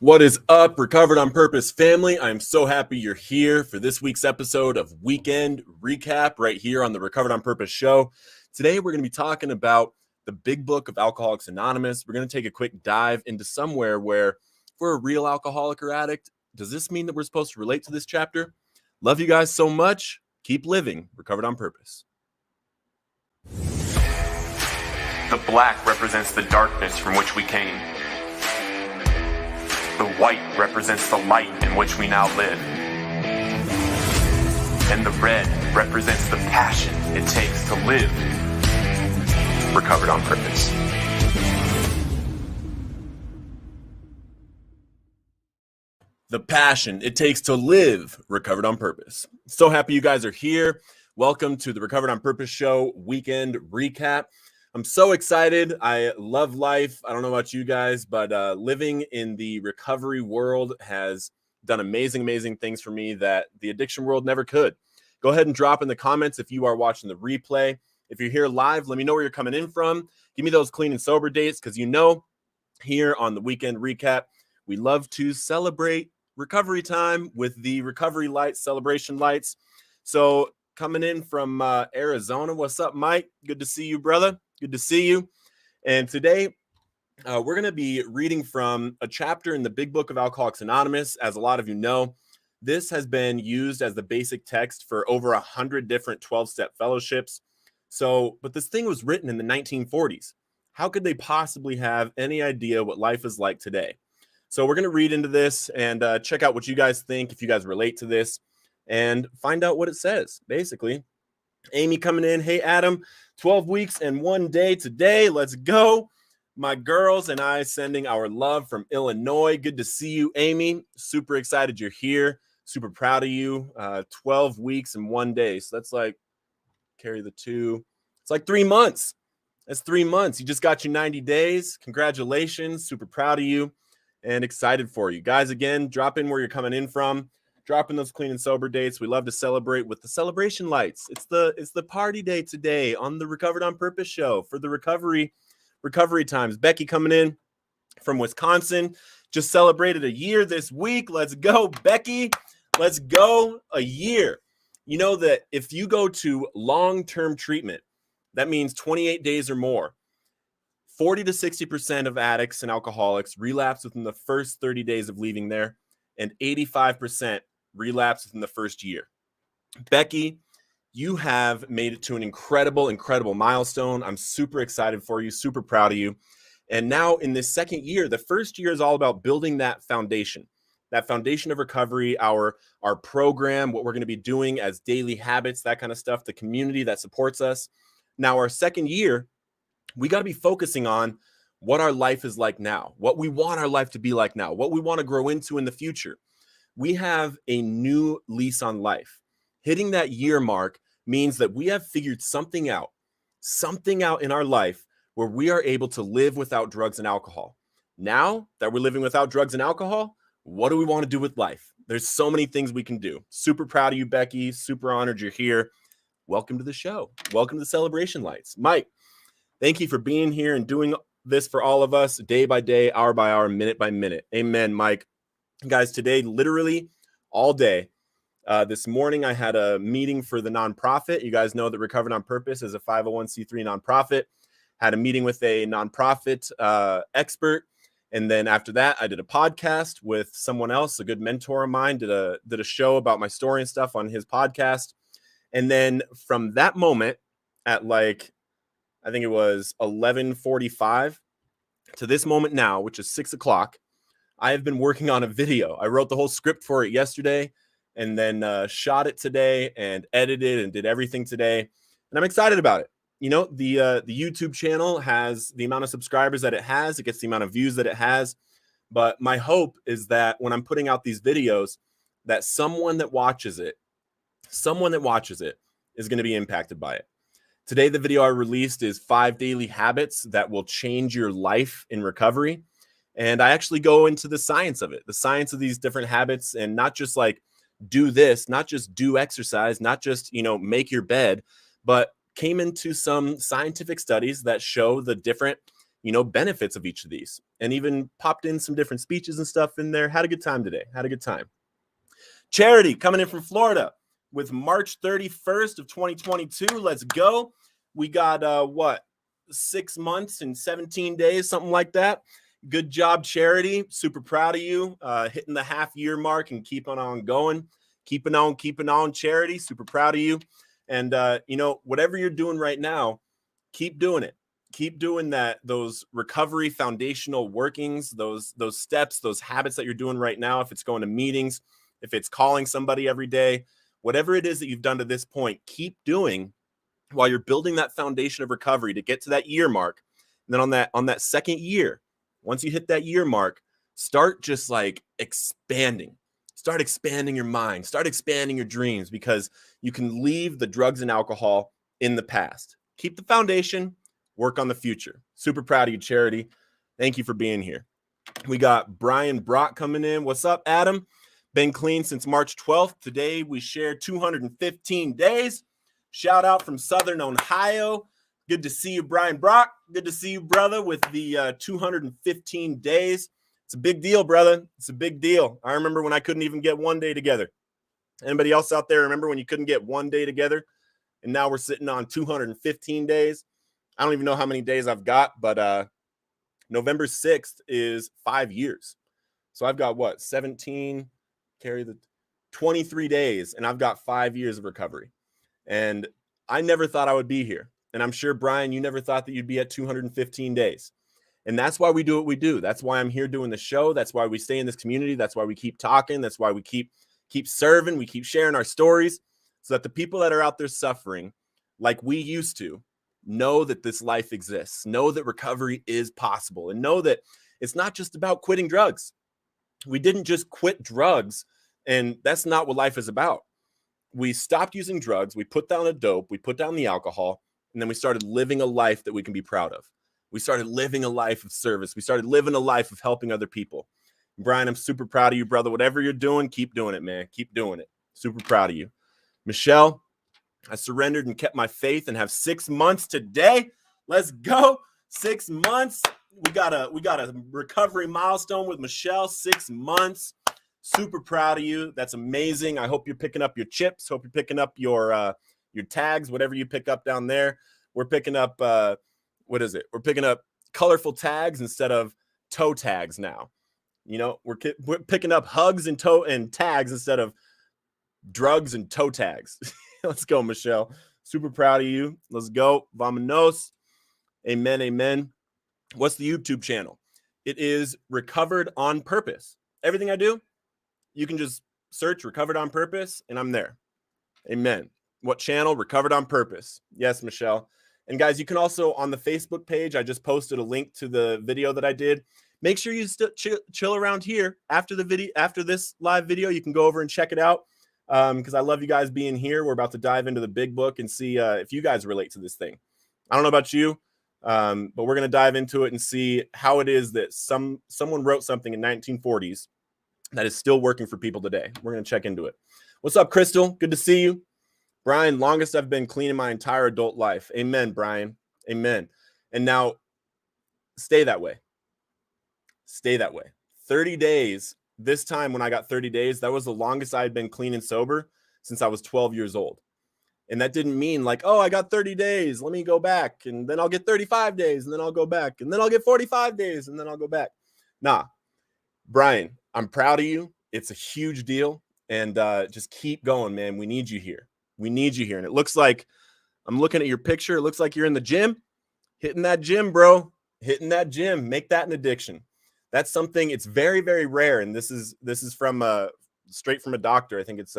What is up, Recovered on Purpose family? I'm so happy you're here for this week's episode of Weekend Recap right here on the Recovered on Purpose show. Today, we're going to be talking about the big book of Alcoholics Anonymous. We're going to take a quick dive into somewhere where, if we're a real alcoholic or addict, does this mean that we're supposed to relate to this chapter? Love you guys so much. Keep living Recovered on Purpose. The black represents the darkness from which we came. The white represents the light in which we now live. And the red represents the passion it takes to live Recovered on Purpose. The passion it takes to live Recovered on Purpose. So happy you guys are here. Welcome to the Recovered on Purpose show weekend recap. I'm so excited. I love life. I don't know about you guys, but living in the recovery world has done amazing things for me that the addiction world never could. Go ahead and drop in the comments if you are watching the replay. If you're here live, let me know where you're coming in from. Give me those clean and sober dates because here on the weekend recap, we love to celebrate recovery time with the recovery lights, celebration lights. So coming in from Arizona, what's up, Mike? Good to see you, brother. Good to see you. And today, we're going to be reading from a chapter in the Big Book of Alcoholics Anonymous. As a lot of you know, this has been used as the basic text for over 100 different 12-step fellowships. But this thing was written in the 1940s. How could they possibly have any idea what life is like today? So we're going to read into this and check out what you guys think, if you guys relate to this, and find out what it says, basically. Amy coming in. Hey, Adam, 12 weeks and 1 day today. Let's go. My girls and I sending our love from Illinois. Good to see you, Amy. Super excited you're here. Super proud of you. 12 weeks and 1 day. So that's like, carry the two. It's like 3 months. That's 3 months. You just got your 90 days. Congratulations. Super proud of you and excited for you. Guys, again, drop in where you're coming in from. Dropping those clean and sober dates. We love to celebrate with the celebration lights. It's the party day today on the Recovered on Purpose show for the recovery times. Becky coming in from Wisconsin, just celebrated a year this week. Let's go, Becky. Let's go, a year. You know that if you go to long-term treatment, that means 28 days or more. 40 to 60% of addicts and alcoholics relapse within the first 30 days of leaving there, and 85% relapse within the first year. Becky, you have made it to an incredible milestone. I'm super excited for you, super proud of you. And now in this second year, the first year is all about building that foundation of recovery, our program, what we're going to be doing as daily habits, that kind of stuff, the community that supports us. Now, our second year, we got to be focusing on what our life is like now, what we want our life to be like now, what we want to grow into in the future. We have a new lease on life. Hitting that year mark means that we have figured something out in our life where we are able to live without drugs and alcohol. Now that we're living without drugs and alcohol, what do we want to do with life? There's so many things we can do. Super proud of you, Becky. Super honored you're here. Welcome to the show. Welcome to the celebration lights. Mike, thank you for being here and doing this for all of us day by day, hour by hour, minute by minute. Amen, Mike. Guys, today, literally all day, this morning, I had a meeting for the nonprofit. You guys know that Recovered on Purpose is a 501c3 nonprofit. Had a meeting with a nonprofit expert. And then after that, I did a podcast with someone else, a good mentor of mine, did a show about my story and stuff on his podcast. And then from that moment at I think it was 11:45 to this moment now, which is 6 o'clock, I have been working on a video. I wrote the whole script for it yesterday and then shot it today and edited and did everything today. And I'm excited about it. You know, the YouTube channel has the amount of subscribers that it has. It gets the amount of views that it has. But my hope is that when I'm putting out these videos, that someone that watches it is going to be impacted by it. Today, the video I released is 5 daily habits that will change your life in recovery. And I actually go into the science of it, the science of these different habits, and not just like do this, not just do exercise, not just, make your bed, but came into some scientific studies that show the different, benefits of each of these, and even popped in some different speeches and stuff in there. Had a good time today. Had a good time. Charity coming in from Florida with March 31st of 2022. Let's go. We got 6 months and 17 days, something like that. Good job, Charity. Super proud of you. Hitting the half-year mark and keeping on going. Keeping on, Charity. Super proud of you. And, whatever you're doing right now, keep doing it. Keep doing that, those recovery foundational workings, those steps, those habits that you're doing right now. If it's going to meetings, if it's calling somebody every day, whatever it is that you've done to this point, keep doing while you're building that foundation of recovery to get to that year mark. And then on that second year, once you hit that year mark, start just like expanding. Start expanding your mind. Start expanding your dreams, because you can leave the drugs and alcohol in the past. Keep the foundation, work on the future. Super proud of you, Charity. Thank you for being here. We got Brian Brock coming in. What's up, Adam? Been clean since March 12th. Today we share 215 days. Shout out from Southern Ohio. Good to see you, Brian Brock. Good to see you, brother, with the 215 days. It's a big deal, brother. It's a big deal. I remember when I couldn't even get one day together. Anybody else out there remember when you couldn't get one day together? And now we're sitting on 215 days. I don't even know how many days I've got, but November 6th is 5 years. So I've got 17, carry the 23 days, and I've got 5 years of recovery. And I never thought I would be here. And I'm sure, Brian, you never thought that you'd be at 215 days. And that's why we do what we do. That's why I'm here doing the show. That's why we stay in this community. That's why we keep talking. That's why we keep serving. We keep sharing our stories, so that the people that are out there suffering like we used to know that this life exists, know that recovery is possible, and know that it's not just about quitting drugs. We didn't just quit drugs, and that's not what life is about. We stopped using drugs, we put down the dope, we put down the alcohol, and then we started living a life that we can be proud of. We started living a life of service. We started living a life of helping other people. Brian, I'm super proud of you, brother. Whatever you're doing, keep doing it, man. Keep doing it. Super proud of you. Michelle, I surrendered and kept my faith and have 6 months today. Let's go. 6 months. We got a recovery milestone with Michelle. 6 months. Super proud of you. That's amazing. I hope you're picking up your chips. Hope you're picking up your tags, whatever you pick up down there. We're picking up what is it? We're picking up colorful tags instead of toe tags now. We're picking up hugs and toe and tags instead of drugs and toe tags. Let's go, Michelle. Super proud of you. Let's go. Vamonos. Amen. Amen. What's the YouTube channel? It is Recovered on Purpose. Everything I do, you can just search Recovered on Purpose, and I'm there. Amen. What channel? Recovered on Purpose. Yes, Michelle. And guys, you can also, on the Facebook page, I just posted a link to the video that I did. Make sure you still chill around here after the video, after this live video. You can go over and check it out, because I love you guys being here. We're about to dive into the big book and see if you guys relate to this thing. I don't know about you, but we're going to dive into it and see how it is that someone wrote something in 1940s that is still working for people today. We're going to check into it. What's up, Crystal? Good to see you. Brian, longest I've been clean in my entire adult life. Amen, Brian. Amen. And now stay that way. Stay that way. 30 days. This time when I got 30 days, that was the longest I had been clean and sober since I was 12 years old. And that didn't mean like, oh, I got 30 days. Let me go back. And then I'll get 35 days. And then I'll go back. And then I'll get 45 days. And then I'll go back. Nah, Brian, I'm proud of you. It's a huge deal. And just keep going, man. We need you here. We need you here. And it looks like, I'm looking at your picture. It looks like you're in the gym. Hitting that gym, bro. Hitting that gym. Make that an addiction. That's something, it's very, very rare. And this is from straight from a doctor. I think it's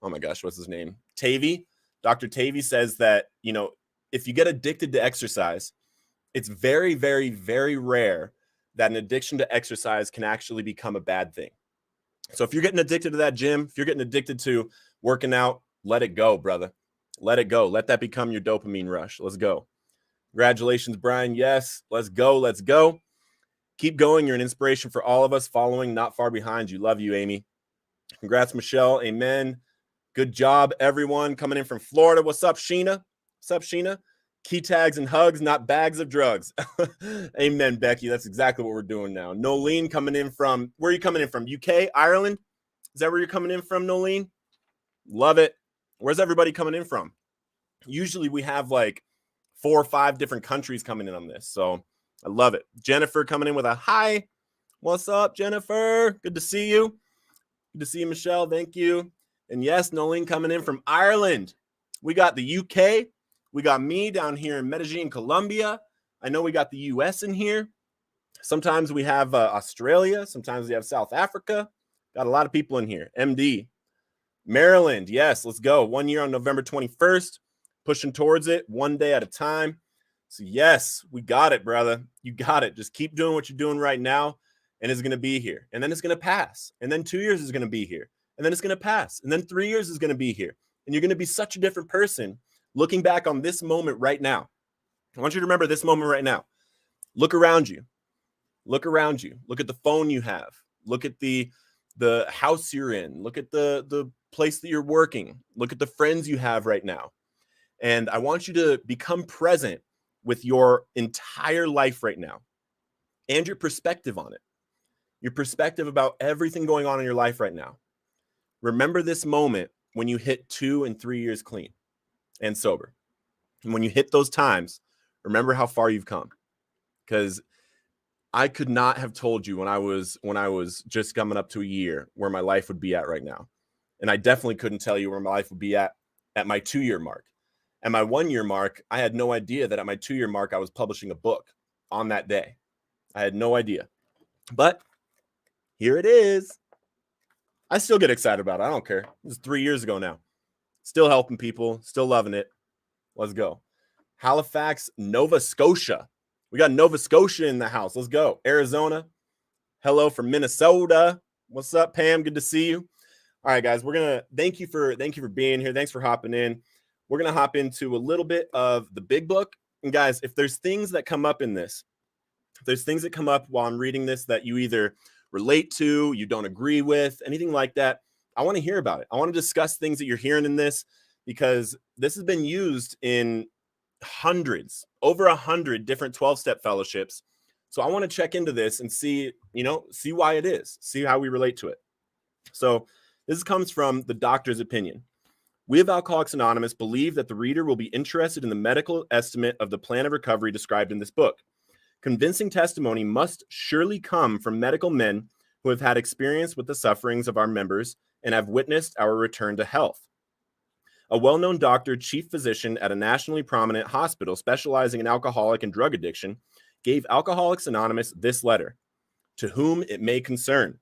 oh my gosh, what's his name? Tavy. Dr. Tavy says that, if you get addicted to exercise, it's very, very, very rare that an addiction to exercise can actually become a bad thing. So if you're getting addicted to that gym, if you're getting addicted to working out, let it go, brother. Let it go. Let that become your dopamine rush. Let's go. Congratulations, Brian. Yes, let's go. Let's go. Keep going. You're an inspiration for all of us, following, not far behind you. Love you, Amy. Congrats, Michelle. Amen. Good job, everyone coming in from Florida. What's up, Sheena? What's up, Sheena? Key tags and hugs, not bags of drugs. Amen, Becky. That's exactly what we're doing now. Nolene coming in from, where are you coming in from? UK, Ireland? Is that where you're coming in from, Nolene? Love it. Where's everybody coming in from? Usually we have like 4 or 5 different countries coming in on this. So I love it. Jennifer coming in with a hi. What's up, Jennifer? Good to see you. Good to see you, Michelle. Thank you. And yes, Nolene coming in from Ireland. We got the UK. We got me down here in Medellin, Colombia. I know we got the US in here. Sometimes we have Australia. Sometimes we have South Africa. Got a lot of people in here. MD. Maryland. Yes, let's go. 1 year on November 21st. Pushing towards it one day at a time. So yes, we got it, brother. You got it. Just keep doing what you're doing right now, and it's going to be here. And then it's going to pass. And then 2 years is going to be here. And then it's going to pass. And then 3 years is going to be here. And you're going to be such a different person looking back on this moment right now. I want you to remember this moment right now. Look around you. Look around you. Look at the phone you have. Look at the house you're in. Look at the place that you're working. Look at the friends you have right now. And I want you to become present with your entire life right now and your perspective on it. Your perspective about everything going on in your life right now. Remember this moment when you hit 2 and 3 years clean and sober. And when you hit those times, remember how far you've come. Because I could not have told you when I was just coming up to a year where my life would be at right now. And I definitely couldn't tell you where my life would be at my 2 year mark. At my 1 year mark, I had no idea that at my 2 year mark, I was publishing a book on that day. I had no idea. But here it is. I still get excited about it. I don't care. This is 3 years ago now. Still helping people. Still loving it. Let's go. Halifax, Nova Scotia. We got Nova Scotia in the house. Let's go. Arizona. Hello from Minnesota. What's up, Pam? Good to see you. All right, guys. We're gonna thank you for being here. Thanks for hopping in. We're going to hop into a little bit of the big book. And guys, if there's things that come up in this, if there's things that come up while I'm reading this that you either relate to, you don't agree with, anything like that, I want to hear about it. I want to discuss things that you're hearing in this because this has been used in over 100 different 12-step fellowships. So I want to check into this and see why it is, see how we relate to it. So this comes from the doctor's opinion. We of Alcoholics Anonymous believe that the reader will be interested in the medical estimate of the plan of recovery described in this book. Convincing testimony must surely come from medical men who have had experience with the sufferings of our members and have witnessed our return to health. A well-known doctor, chief physician at a nationally prominent hospital specializing in alcoholic and drug addiction, gave Alcoholics Anonymous this letter, to whom it may concern.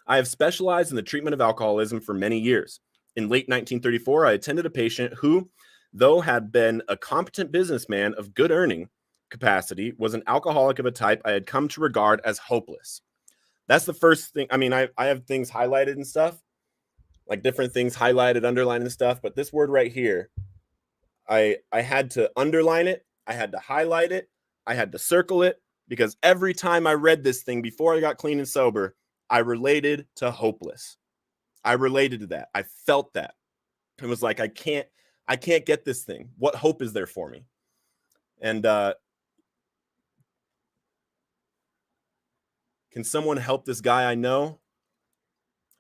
I have specialized in the treatment of alcoholism for many years. In late 1934, I attended a patient who, though had been a competent businessman of good earning capacity, was an alcoholic of a type I had come to regard as hopeless. That's the first thing. I mean, I have things highlighted and stuff, like different things highlighted, underlined and stuff. But this word right here, I had to underline it. I had to highlight it. I had to circle it because every time I read this thing before I got clean and sober, I related to hopeless. I related to that. I felt that. It was like, I can't get this thing. What hope is there for me? And can someone help this guy I know?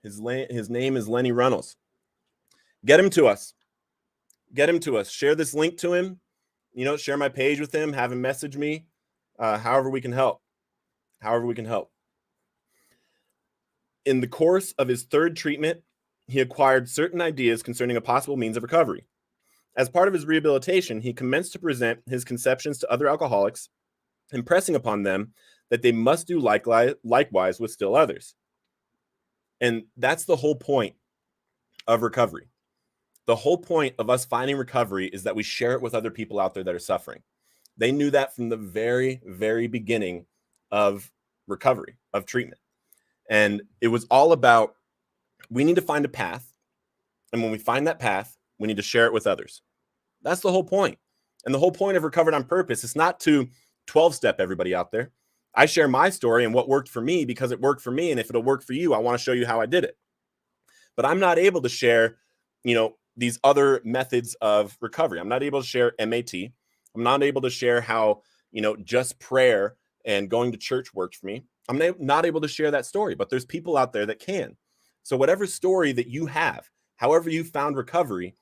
His name is Lenny Reynolds. Get him to us. Get him to us. Share this link to him. Share my page with him. Have him message me. However we can help. In the course of his third treatment, he acquired certain ideas concerning a possible means of recovery. As part of his rehabilitation, he commenced to present his conceptions to other alcoholics, impressing upon them that they must do likewise with still others. And that's the whole point of recovery. The whole point of us finding recovery is that we share it with other people out there that are suffering. They knew that from the very, very beginning of recovery, of treatment. And it was all about, we need to find a path. And when we find that path, we need to share it with others. That's the whole point. And the whole point of Recovered on Purpose is not to 12-step everybody out there. I share my story and what worked for me because it worked for me. And if it'll work for you, I want to show you how I did it. But I'm not able to share, these other methods of recovery. I'm not able to share MAT. I'm not able to share how, just prayer and going to church worked for me. I'm not able to share that story, but there's people out there that can. So whatever story that you have, however you found recovery,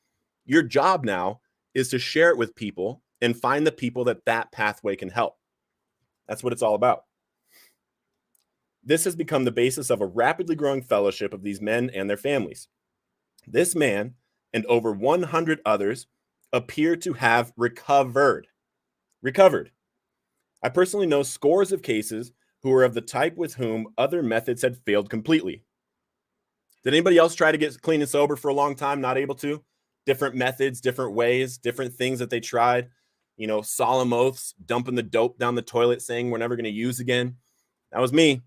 your job now is to share it with people and find the people that pathway can help. That's what it's all about. This has become the basis of a rapidly growing fellowship of these men and their families. This man and over 100 others appear to have recovered. I personally know scores of cases who are of the type with whom other methods had failed completely. Did anybody else try to get clean and sober for a long time, not able to? Different methods, different ways, different things that they tried. Solemn oaths, dumping the dope down the toilet, saying we're never going to use again. That was me.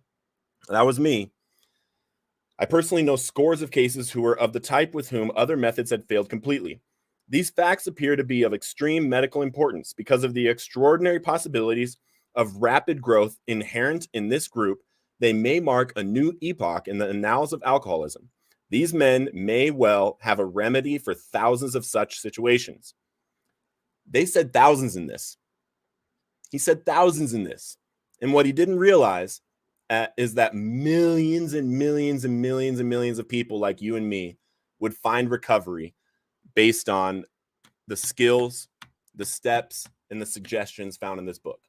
I personally know scores of cases who were of the type with whom other methods had failed completely. These facts appear to be of extreme medical importance because of the extraordinary possibilities of rapid growth inherent in this group. They may mark a new epoch in the annals of alcoholism. These men may well have a remedy for thousands of such situations. They said thousands in this. He said thousands in this. And what he didn't realize is that millions and millions and millions and millions of people like you and me would find recovery based on the skills, the steps, and the suggestions found in this book.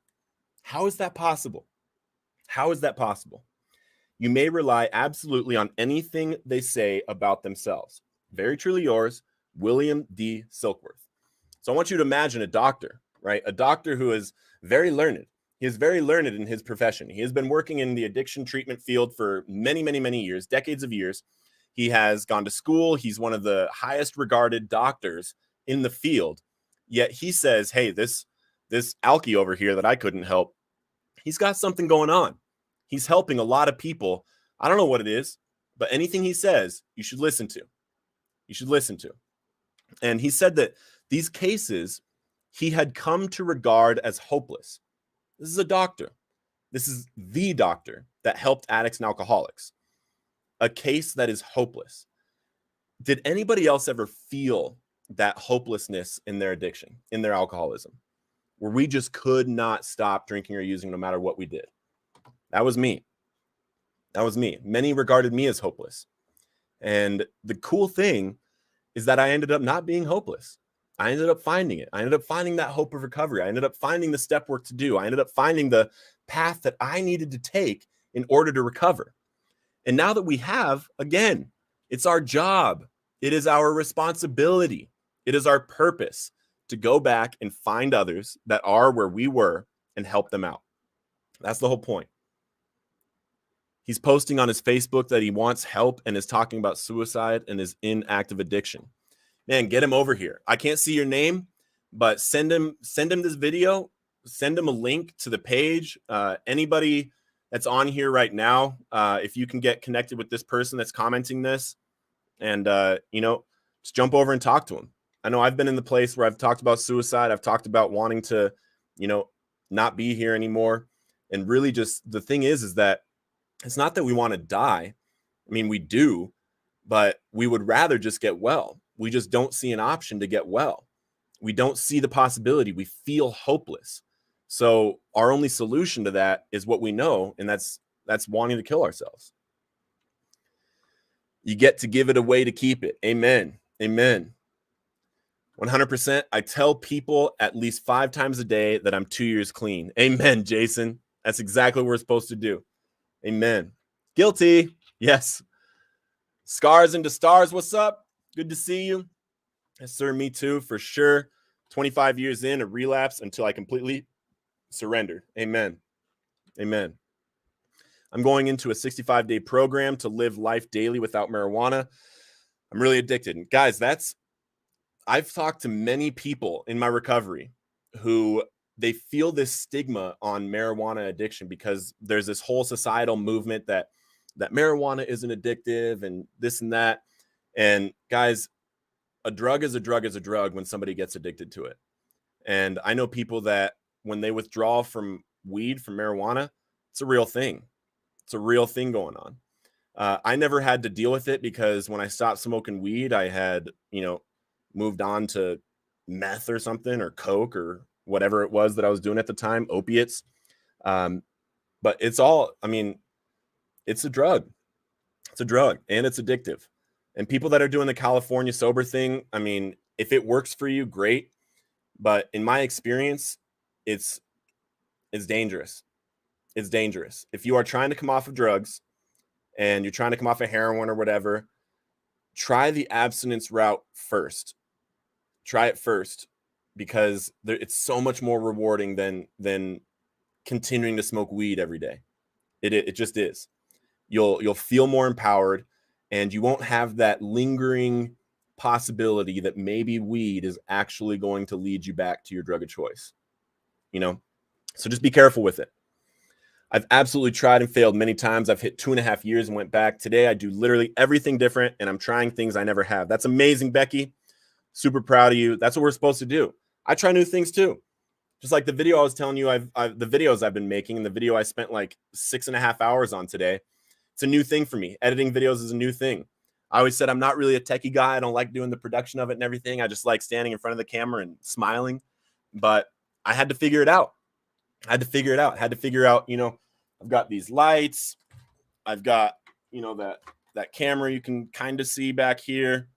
How is that possible? How is that possible? You may rely absolutely on anything they say about themselves. Very truly yours, William D. Silkworth. So I want you to imagine a doctor, right? A doctor who is very learned. He is very learned in his profession. He has been working in the addiction treatment field for many, many, many years, decades of years. He has gone to school. He's one of the highest regarded doctors in the field. Yet he says, hey, this alkie over here that I couldn't help, he's got something going on. He's helping a lot of people. I don't know what it is, but anything he says, you should listen to. You should listen to. And he said that these cases he had come to regard as hopeless. This is a doctor. This is the doctor that helped addicts and alcoholics. A case that is hopeless. Did anybody else ever feel that hopelessness in their addiction, in their alcoholism, where we just could not stop drinking or using no matter what we did? That was me. That was me. Many regarded me as hopeless. And the cool thing is that I ended up not being hopeless. I ended up finding it. I ended up finding that hope of recovery. I ended up finding the step work to do. I ended up finding the path that I needed to take in order to recover. And now that we have, again, it's our job. It is our responsibility. It is our purpose to go back and find others that are where we were and help them out. That's the whole point. He's posting on his Facebook that he wants help and is talking about suicide and is in active addiction. Man, get him over here. I can't see your name, but send him this video. Send him a link to the page. Anybody that's on here right now, if you can get connected with this person that's commenting this, and just jump over and talk to him. I know I've been in the place where I've talked about suicide. I've talked about wanting to, not be here anymore. And really just the thing is that it's not that we want to die. I mean, we do, but we would rather just get well. We just don't see an option to get well. We don't see the possibility. We feel hopeless. So our only solution to that is what we know, and that's wanting to kill ourselves. You get to give it away to keep it. Amen. Amen. 100%. I tell people at least 5 times a day that I'm 2 years clean. Amen, Jason. That's exactly what we're supposed to do. Amen. Guilty. Yes. Scars into stars. What's up? Good to see you. Yes, sir. Me too, for sure. 25 years in, a relapse until I completely surrendered. Amen. Amen. I'm going into a 65-day program to live life daily without marijuana. I'm really addicted. And guys, I've talked to many people in my recovery who they feel this stigma on marijuana addiction because there's this whole societal movement that marijuana isn't addictive and this and that. And guys, a drug is a drug is a drug when somebody gets addicted to it. And I know people that when they withdraw from weed, from marijuana, it's a real thing. It's a real thing going on. I never had to deal with it because when I stopped smoking weed, I had, moved on to meth or something or coke or whatever it was that I was doing at the time, opiates. But it's all, I mean, it's a drug. It's a drug and it's addictive. And people that are doing the California sober thing, I mean, if it works for you, great. But in my experience, it's dangerous. It's dangerous. If you are trying to come off of drugs and you're trying to come off of heroin or whatever, try the abstinence route first. Try it first, because it's so much more rewarding than continuing to smoke weed every day. It just is. You'll feel more empowered, and you won't have that lingering possibility that maybe weed is actually going to lead you back to your drug of choice. So just be careful with it. I've absolutely tried and failed many times. I've hit 2.5 years and went back. Today, I do literally everything different, and I'm trying things I never have. That's amazing, Becky. Super proud of you. That's what we're supposed to do. I try new things too. Just like the video I was telling you, the videos I've been making, and the video I spent like 6.5 hours on today. It's a new thing for me. Editing videos is a new thing. I always said I'm not really a techie guy. I don't like doing the production of it and everything. I just like standing in front of the camera and smiling. But I had to figure it out. Had to figure out, I've got these lights. I've got, that camera you can kind of see back here.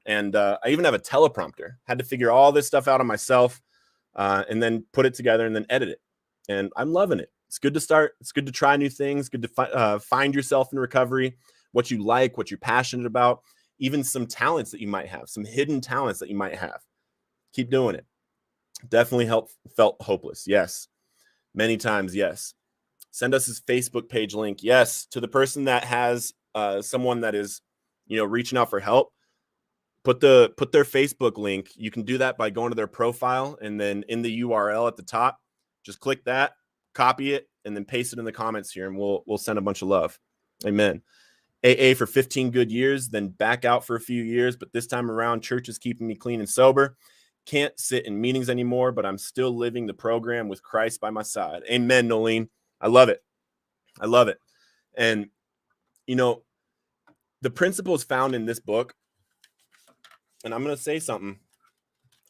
And I even have a teleprompter. Had to figure all this stuff out on myself, and then put it together and then edit it. And I'm loving it. It's good to start. It's good to try new things. Good to find yourself in recovery, what you like, what you're passionate about, even some talents that you might have, some hidden talents that you might have. Keep doing it. Definitely felt hopeless. Yes. Many times. Yes. Send us his Facebook page link. Yes. To the person that has someone that is, reaching out for help. Put their Facebook link. You can do that by going to their profile, and then in the URL at the top, just click that, copy it, and then paste it in the comments here, and we'll send a bunch of love. Amen. AA for 15 good years, then back out for a few years, but this time around, church is keeping me clean and sober. Can't sit in meetings anymore, but I'm still living the program with Christ by my side. Amen, Nolene. I love it. I love it. And, the principles found in this book, and I'm going to say something.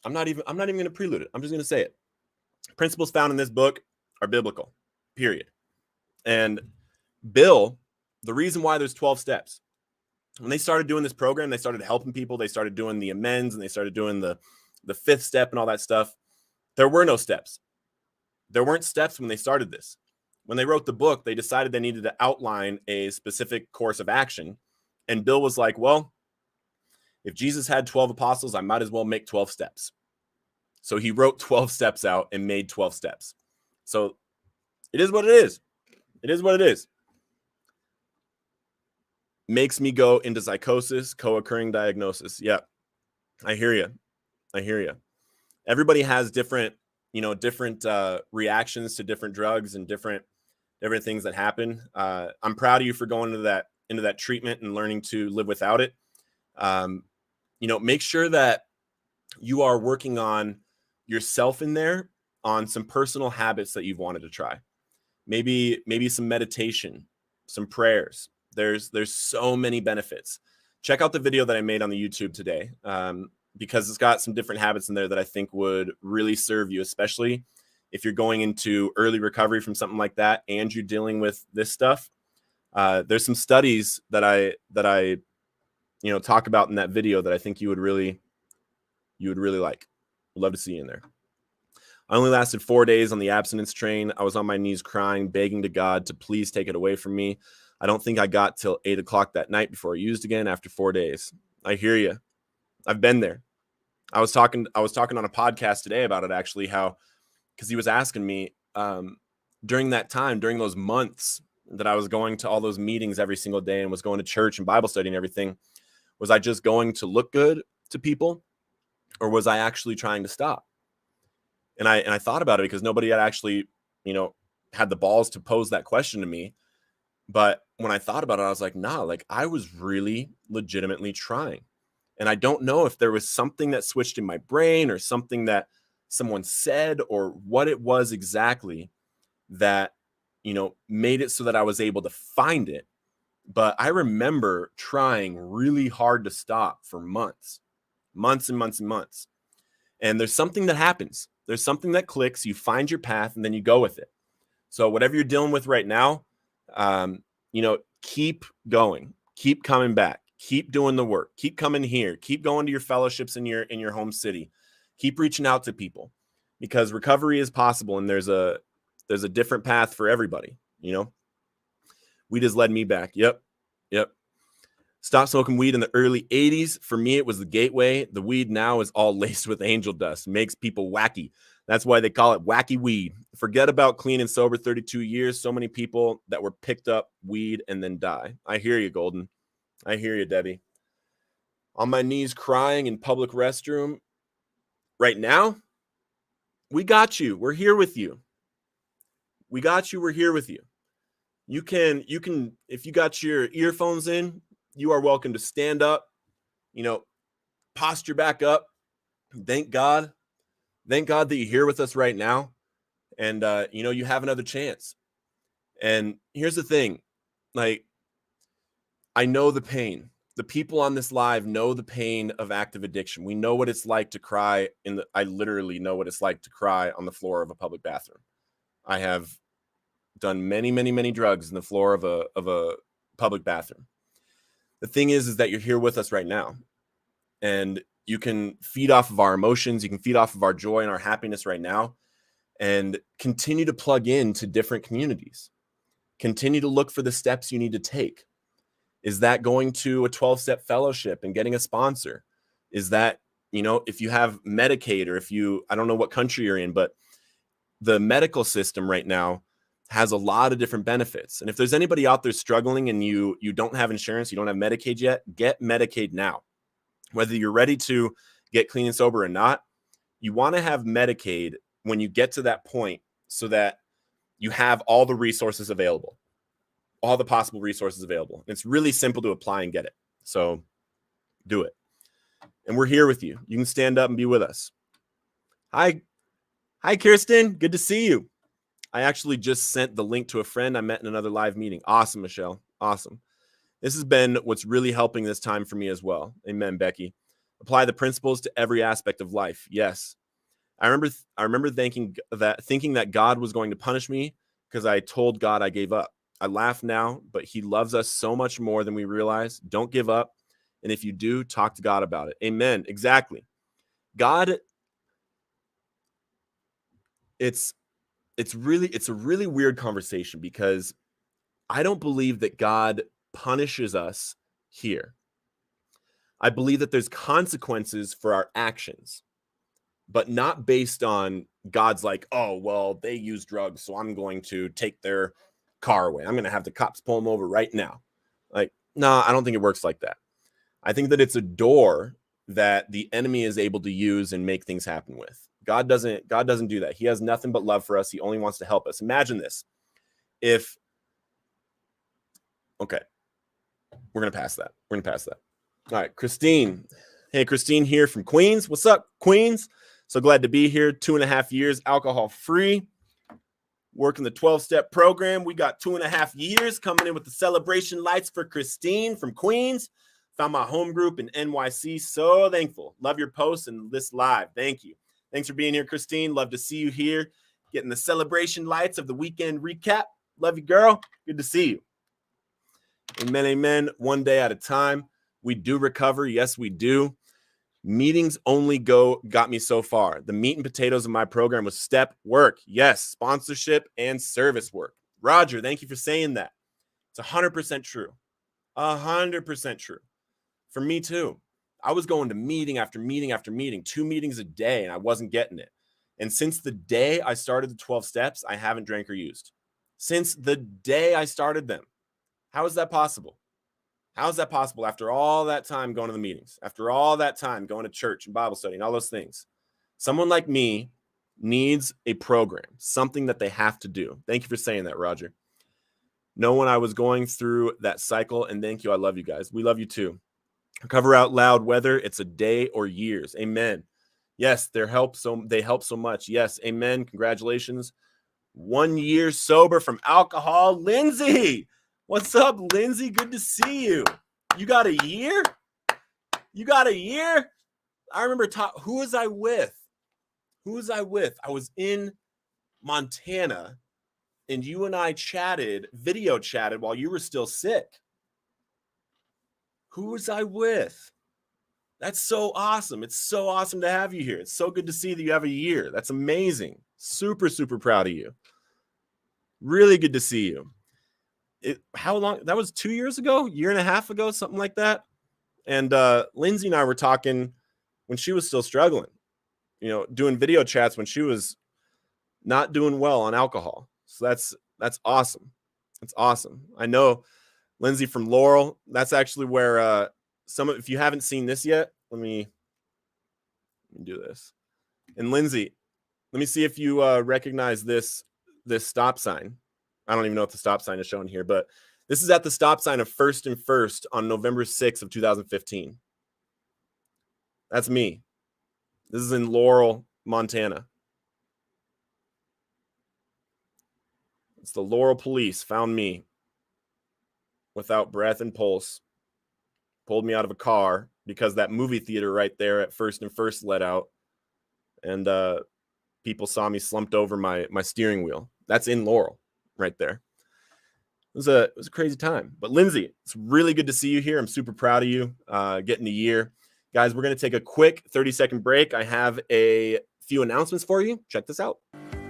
I'm not even going to prelude it. I'm just going to say it. Principles found in this book are biblical, period. And Bill, the reason why there's 12 steps, when they started doing this program, they started helping people. They started doing the amends, and they started doing the fifth step and all that stuff. There were no steps. There weren't steps when they started this. When they wrote the book, they decided they needed to outline a specific course of action. And Bill was like, well, if Jesus had 12 apostles, I might as well make 12 steps. So he wrote 12 steps out and made 12 steps. So it is what it is. It is what it is. Makes me go into psychosis, co-occurring diagnosis. Yeah, I hear you. I hear you. Everybody has different reactions to different drugs and different things that happen. I'm proud of you for going into that treatment and learning to live without it. Make sure that you are working on yourself in there, on some personal habits that you've wanted to try. Maybe some meditation, some prayers. There's so many benefits. Check out the video that I made on the YouTube today, because it's got some different habits in there that I think would really serve you, especially if you're going into early recovery from something like that and you're dealing with this stuff. There's some studies that I talk about in that video that I think you would really like. I'd love to see you in there. I only lasted 4 days on the abstinence train. I was on my knees crying, begging to God to please take it away from me. I don't think I got till 8 o'clock that night before I used again after 4 days. I hear you. I've been there. I was talking on a podcast today about it, actually, because he was asking me during that time, during those months that I was going to all those meetings every single day and was going to church and Bible study and everything, was I just going to look good to people, or was I actually trying to stop? And I thought about it, because nobody had actually, had the balls to pose that question to me. But when I thought about it, I was like, nah, like I was really legitimately trying. And I don't know if there was something that switched in my brain, or something that someone said, or what it was exactly that, made it so that I was able to find it. But I remember trying really hard to stop for months and months and months. And there's something that happens. There's something that clicks, you find your path, and then you go with it. So whatever you're dealing with right now, keep going, keep coming back, keep doing the work, keep coming here, keep going to your fellowships in your home city, keep reaching out to people, because recovery is possible, and there's a different path for everybody. Weed has led me back. Yep. Stopped smoking weed in the early 80s. For me, it was the gateway. The weed now is all laced with angel dust, makes people wacky. That's why they call it wacky weed. Forget about clean and sober 32 years. So many people that were picked up weed and then die. I hear you, Golden. I hear you, Debbie. On my knees crying in public restroom. Right now, we got you. We're here with you. We got you. We're here with you. You can, if you got your earphones in, you are welcome to stand up, posture back up. Thank God that you're here with us right now. And, you have another chance. And here's the thing, I know the pain. The people on this live know the pain of active addiction. We know what it's like to cry I literally know what it's like to cry on the floor of a public bathroom. I have done many, many, many drugs in the floor of a public bathroom. The thing is that you're here with us right now, and you can feed off of our emotions. You can feed off of our joy and our happiness right now, and continue to plug into different communities. Continue to look for the steps you need to take. Is that going to a 12-step fellowship and getting a sponsor? Is that, if you have Medicaid, or I don't know what country you're in, but the medical system right now has a lot of different benefits. And if there's anybody out there struggling and you don't have insurance, you don't have Medicaid yet, get Medicaid now. Whether you're ready to get clean and sober or not, you want to have Medicaid when you get to that point, so that you have all the resources available, all the possible resources available. It's really simple to apply and get it. So do it. And we're here with you. You can stand up and be with us. Hi, Kirsten. Good to see you. I actually just sent the link to a friend I met in another live meeting. Awesome, Michelle. Awesome. This has been what's really helping this time for me as well. Amen, Becky. Apply the principles to every aspect of life. Yes. I remember thinking that God was going to punish me because I told God I gave up. I laugh now, but he loves us so much more than we realize. Don't give up. And if you do, talk to God about it. Amen. Exactly. God, it's a really weird conversation, because I don't believe that God punishes us here. I believe that there's consequences for our actions, but not based on God's like, oh, well, they use drugs, so I'm going to take their car away. I'm going to have the cops pull them over right now. No, I don't think it works like that. I think that it's a door that the enemy is able to use and make things happen with. God doesn't do that. He has nothing but love for us. He only wants to help us. Imagine this. Okay, we're going to pass that. All right, Christine. Hey, Christine here from Queens. What's up, Queens? So glad to be here. 2.5 years alcohol-free. Working the 12-step program. We got 2.5 years coming in with the celebration lights for Christine from Queens. Found my home group in NYC. So thankful. Love your posts and this live. Thank you. Thanks for being here, Christine. Love to see you here. Getting the celebration lights of the weekend recap. Love you, girl. Good to see you. Amen, amen. One day at a time. We do recover. Yes, we do. Meetings only got me so far. The meat and potatoes of my program was step work. Yes, sponsorship and service work. Roger, thank you for saying that. It's 100% true. 100% true. For me too. I was going to meeting after meeting after meeting, 2 meetings a day, and I wasn't getting it. And since the day I started the 12 steps, I haven't drank or used. Since the day I started them. How is that possible? How is that possible after all that time going to the meetings, after all that time going to church and Bible study and all those things? Someone like me needs a program, something that they have to do. Thank you for saying that, Roger. Know when I was going through that cycle, and thank you. I love you guys. We love you too. Recover out loud, whether it's a day or years. Amen. Yes, they help so much. Yes, amen. Congratulations. 1 year sober from alcohol. Lindsay, what's up, Lindsay? Good to see you. You got a year? You got a year? I remember who was I with? Who was I with? I was in Montana, and you and I video chatted while you were still sick. Who was I with? That's so awesome. It's so awesome to have you here. It's so good to see that you have a year. That's amazing. Super, super proud of you. Really good to see you. How long? That was 2 years ago, year and a half ago, something like that. And Lindsay and I were talking when she was still struggling, doing video chats when she was not doing well on alcohol. So that's awesome. That's awesome. I know Lindsay from Laurel. That's actually where if you haven't seen this yet, let me do this. And Lindsay, let me see if you recognize this stop sign. I don't even know if the stop sign is shown here, but this is at the stop sign of First and First on November 6th of 2015. That's me. This is in Laurel, Montana. It's the Laurel police found me without breath and pulse, pulled me out of a car because that movie theater right there at First and First let out, and people saw me slumped over my steering wheel. That's in Laurel right there. It was a crazy time. But Lindsay, it's really good to see you here. I'm super proud of you getting a year. Guys, we're going to take a quick 30-second break. I have a few announcements for you. Check this out.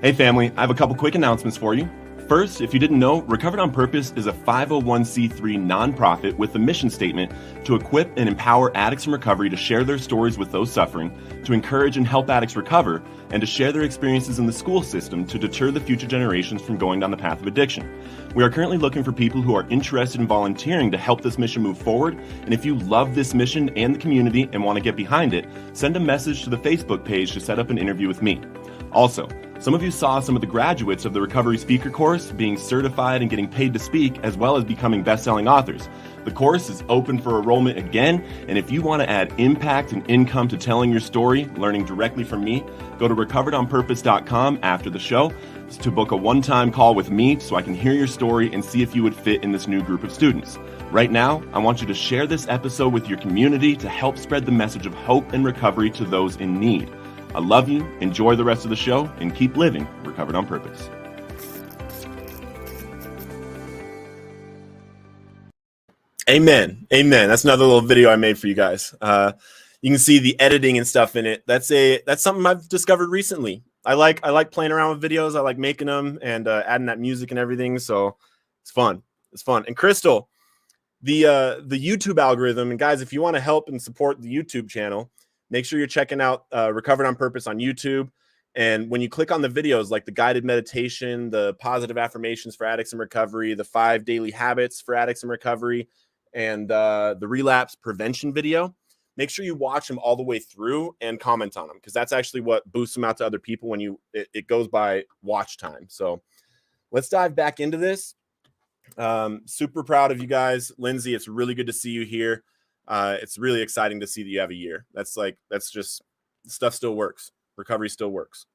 Hey, family. I have a couple quick announcements for you. First, if you didn't know, Recovered on Purpose is a 501c3 nonprofit with a mission statement to equip and empower addicts in recovery to share their stories with those suffering, to encourage and help addicts recover, and to share their experiences in the school system to deter the future generations from going down the path of addiction. We are currently looking for people who are interested in volunteering to help this mission move forward, and if you love this mission and the community and want to get behind it, send a message to the Facebook page to set up an interview with me. Also, some of you saw some of the graduates of the Recovery Speaker course being certified and getting paid to speak, as well as becoming best-selling authors. The course is open for enrollment again, and if you want to add impact and income to telling your story, learning directly from me, go to recoveredonpurpose.com after the show to book a one-time call with me so I can hear your story and see if you would fit in this new group of students. Right now, I want you to share this episode with your community to help spread the message of hope and recovery to those in need. I love you, enjoy the rest of the show, and keep living Recovered on Purpose. Amen. Amen. That's another little video I made for you guys. You can see the editing and stuff in it. That's something I've discovered recently. I like playing around with videos. I like making them and adding that music and everything. So it's fun. It's fun. And Crystal, the YouTube algorithm, and guys, if you want to help and support the YouTube channel, make sure you're checking out Recovered on Purpose on YouTube. And when you click on the videos, like the guided meditation, the positive affirmations for addicts in recovery, the 5 daily habits for addicts in recovery, and the relapse prevention video, make sure you watch them all the way through and comment on them, because that's actually what boosts them out to other people when it goes by watch time. So let's dive back into this. Super proud of you guys. Lindsay, it's really good to see you here. It's really exciting to see that you have a year. That's just stuff still works. Recovery still works.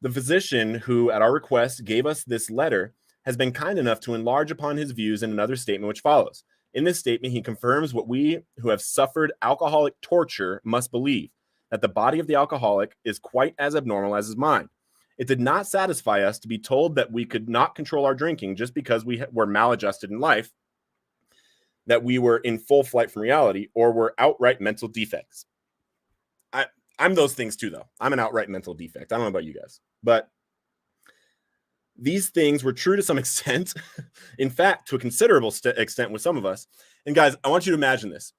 The physician who, at our request, gave us this letter has been kind enough to enlarge upon his views in another statement which follows. In this statement, he confirms what we who have suffered alcoholic torture must believe, that the body of the alcoholic is quite as abnormal as his mind. It did not satisfy us to be told that we could not control our drinking just because we were maladjusted in life, that we were in full flight from reality, or were outright mental defects. I'm those things too, though. I'm an outright mental defect. I don't know about you guys, but these things were true to some extent. In fact, to a considerable extent with some of us. And guys, I want you to imagine this.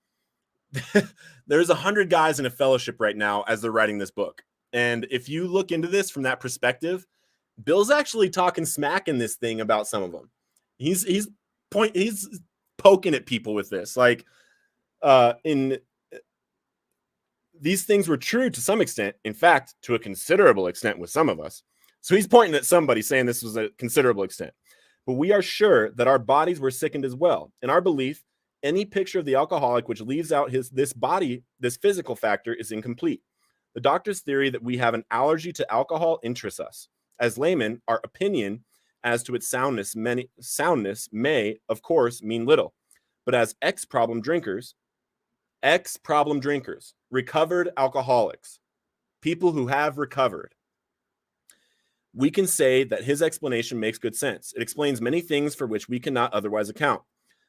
There's 100 guys in a fellowship right now as they're writing this book. And if you look into this from that perspective, Bill's actually talking smack in this thing about some of them. He's poking at people with this, like these things were true to some extent, in fact, to a considerable extent with some of us. So he's pointing at somebody saying this was a considerable extent. But we are sure that our bodies were sickened as well. In our belief, any picture of the alcoholic which leaves out this physical factor is incomplete. The doctor's theory that we have an allergy to alcohol interests us. As laymen, our opinion as to its soundness may, of course, mean little. But as ex-problem drinkers, recovered alcoholics, people who have recovered, we can say that his explanation makes good sense. It explains many things for which we cannot otherwise account.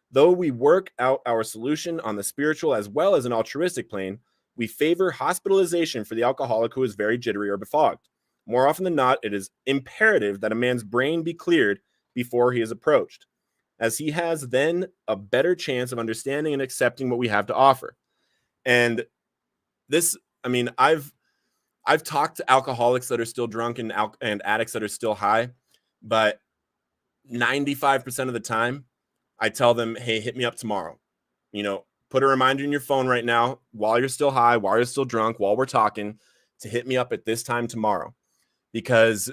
Though we work out our solution on the spiritual as well as an altruistic plane, we favor hospitalization for the alcoholic who is very jittery or befogged. More often than not, it is imperative that a man's brain be cleared before he is approached, as he has then a better chance of understanding and accepting what we have to offer. And this, I mean, I've talked to alcoholics that are still drunk and addicts that are still high, but 95% of the time, I tell them, hey, hit me up tomorrow. Put a reminder in your phone right now while you're still high, while you're still drunk, while we're talking, to hit me up at this time tomorrow. Because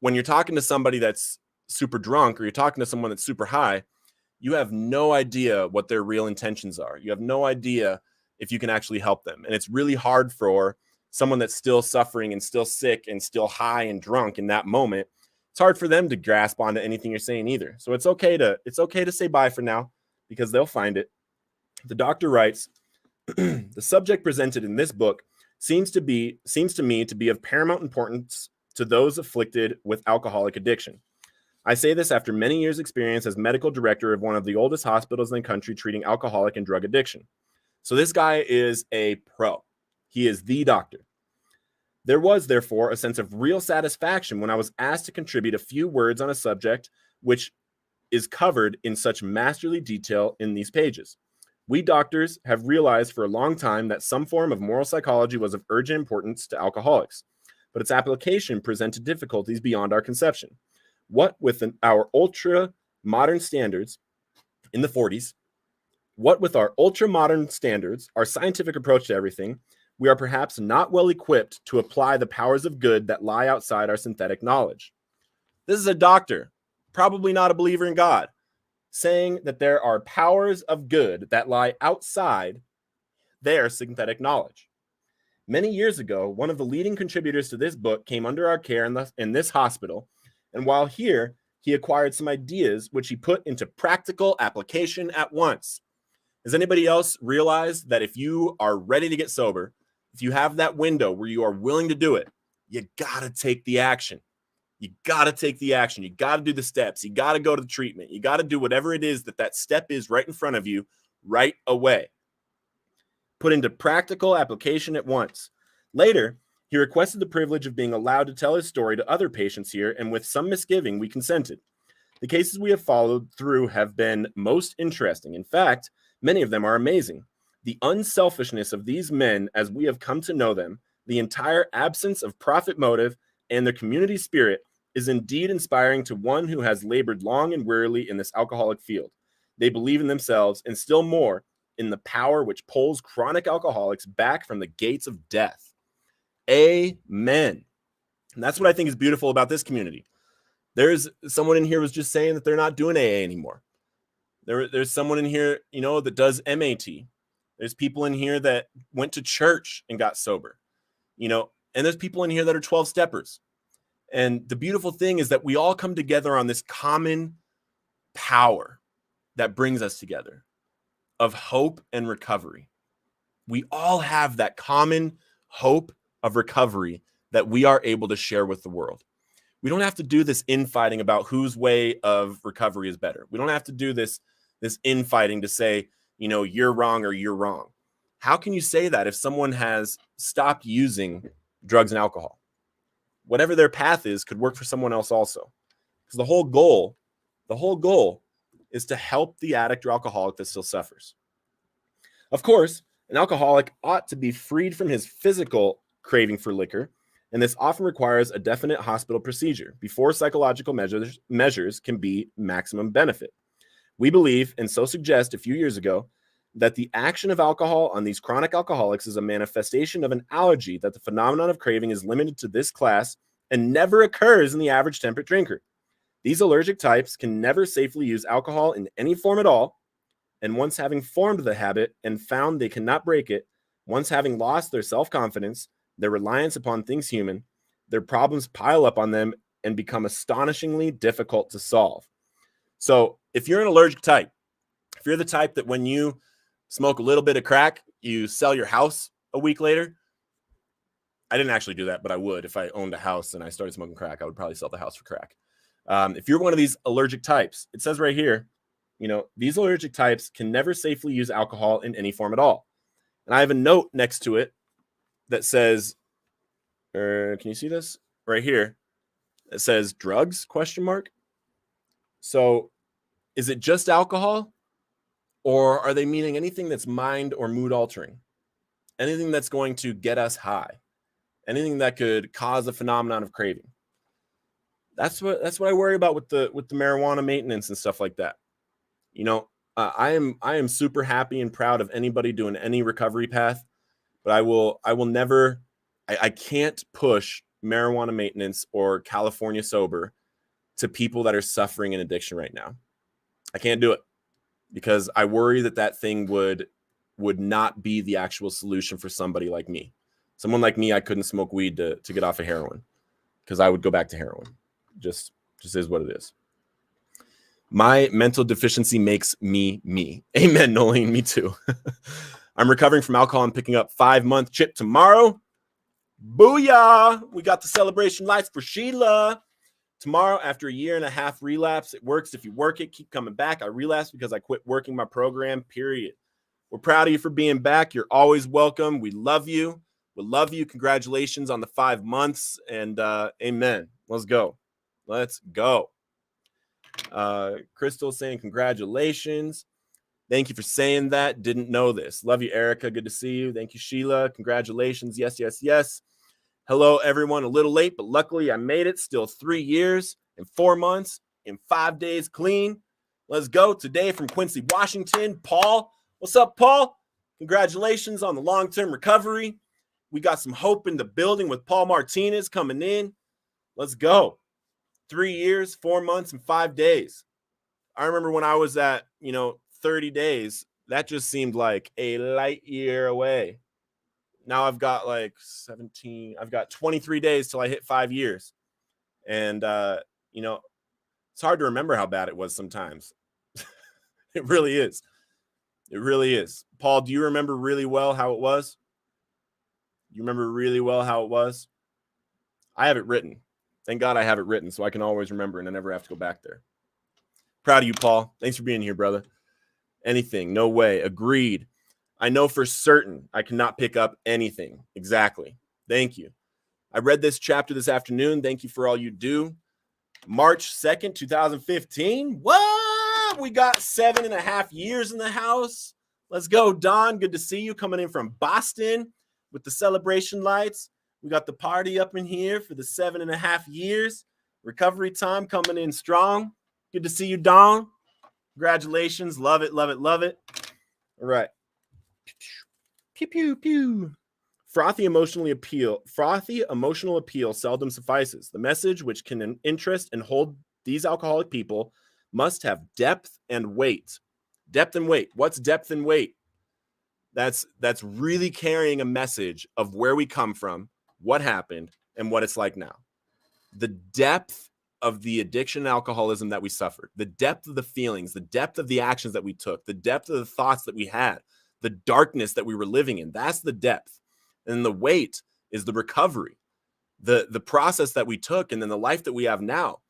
when you're talking to somebody that's super drunk or you're talking to someone that's super high, you have no idea what their real intentions are. You have no idea if you can actually help them. And it's really hard for someone that's still suffering and still sick and still high and drunk in that moment. It's hard for them to grasp onto anything you're saying either. So it's okay to say bye for now, because they'll find it. The doctor writes, the subject presented in this book seems to me to be of paramount importance to those afflicted with alcoholic addiction. I say this after many years' experience as medical director of one of the oldest hospitals in the country treating alcoholic and drug addiction. So this guy is a pro. He is the doctor. There was, therefore, a sense of real satisfaction when I was asked to contribute a few words on a subject which is covered in such masterly detail in these pages. We doctors have realized for a long time that some form of moral psychology was of urgent importance to alcoholics, but its application presented difficulties beyond our conception. What with our ultra-modern standards in the 40s, what with our ultra-modern standards, our scientific approach to everything, we are perhaps not well equipped to apply the powers of good that lie outside our synthetic knowledge. This is a doctor, probably not a believer in God, saying that there are powers of good that lie outside their synthetic knowledge. Many years ago, one of the leading contributors to this book came under our care in this hospital, and while here, he acquired some ideas which he put into practical application at once. Has anybody else realized that if you are ready to get sober, if you have that window where you are willing to do it, you got to take the action. You got to take the action. You got to do the steps. You got to go to the treatment. You got to do whatever it is that step is right in front of you right away. Put into practical application at once. Later, he requested the privilege of being allowed to tell his story to other patients here, and with some misgiving, we consented. The cases we have followed through have been most interesting. In fact, many of them are amazing. The unselfishness of these men as we have come to know them, the entire absence of profit motive, and their community spirit is indeed inspiring to one who has labored long and wearily in this alcoholic field. They believe in themselves, and still more, in the power which pulls chronic alcoholics back from the gates of death. Amen. And that's what I think is beautiful about this community. There's someone in here was just saying that they're not doing AA anymore. There's someone in here, that does MAT. There's people in here that went to church and got sober, and there's people in here that are 12-steppers. And the beautiful thing is that we all come together on this common power that brings us together of hope and recovery. We all have that common hope of recovery that we are able to share with the world. We don't have to do this infighting about whose way of recovery is better. We don't have to do this infighting to say, you're wrong or you're wrong. How can you say that if someone has stopped using drugs and alcohol? Whatever their path is could work for someone else also. Because the whole goal is to help the addict or alcoholic that still suffers. Of course, an alcoholic ought to be freed from his physical craving for liquor, and this often requires a definite hospital procedure before psychological measures can be maximum benefit. We believe, and so suggest a few years ago, that the action of alcohol on these chronic alcoholics is a manifestation of an allergy, that the phenomenon of craving is limited to this class and never occurs in the average temperate drinker. These allergic types can never safely use alcohol in any form at all, and once having formed the habit and found they cannot break it, once having lost their self-confidence, their reliance upon things human, their problems pile up on them and become astonishingly difficult to solve. So if you're an allergic type, if you're the type that when you smoke a little bit of crack, you sell your house a week later, I didn't actually do that, but I would. If I owned a house and I started smoking crack, I would probably sell the house for crack. If you're one of these allergic types, it says right here, these allergic types can never safely use alcohol in any form at all. And I have a note next to it that says, can you see this right here? It says drugs, ? So is it just alcohol, or are they meaning anything that's mind or mood altering? Anything that's going to get us high? Anything that could cause a phenomenon of craving? That's what I worry about with the marijuana maintenance and stuff like that. I am super happy and proud of anybody doing any recovery path, but I will never, I can't push marijuana maintenance or California sober to people that are suffering an addiction right now. I can't do it because I worry that thing would not be the actual solution for somebody like me. Someone like me, I couldn't smoke weed to get off of heroin because I would go back to heroin. Just is what it is. My mental deficiency makes me me. Amen, Nolene, me too. I'm recovering from alcohol and picking up 5-month chip tomorrow. Booyah! We got the celebration lights for Sheila. Tomorrow, after a 1.5 year relapse, it works if you work it. Keep coming back. I relapsed because I quit working my program, period. We're proud of you for being back. You're always welcome. We love you. We love you. Congratulations on the 5 months. And amen. Let's go. Let's go. Crystal saying congratulations. Thank you for saying that. Didn't know this. Love you, Erica. Good to see you. Thank you, Sheila. Congratulations. Yes, yes, yes. Hello, everyone. A little late, but luckily I made it. Still 3 years and 4 months and 5 days clean. Let's go. Today from Quincy, Washington, Paul. What's up, Paul? Congratulations on the long-term recovery. We got some hope in the building with Paul Martinez coming in. Let's go. 3 years, 4 months, and 5 days. I remember when I was at, 30 days, that just seemed like a light year away. Now I've got like 17, I've got 23 days till I hit 5 years. And, it's hard to remember how bad it was sometimes. It really is. It really is. Paul, do you remember really well how it was? You remember really well how it was? I have it written. Thank God I have it written so I can always remember and I never have to go back there. Proud of you, Paul. Thanks for being here, brother. Anything. No way. Agreed. I know for certain I cannot pick up anything. Exactly. Thank you. I read this chapter this afternoon. Thank you for all you do. March 2nd, 2015. What? We got 7.5 years in the house. Let's go, Don. Good to see you coming in from Boston with the celebration lights. We got the party up in here for the 7.5 years. Recovery time coming in strong. Good to see you, Don. Congratulations. Love it, love it, love it. All right. Pew, pew, pew. Frothy emotional appeal seldom suffices. The message which can interest and hold these alcoholic people must have depth and weight. Depth and weight. What's depth and weight? That's really carrying a message of where we come from, what happened, and what it's like now. The depth of the addiction and alcoholism that we suffered, the depth of the feelings, the depth of the actions that we took, the depth of the thoughts that we had, the darkness that we were living in. That's the depth. And the weight is the recovery, the process that we took, and then the life that we have now.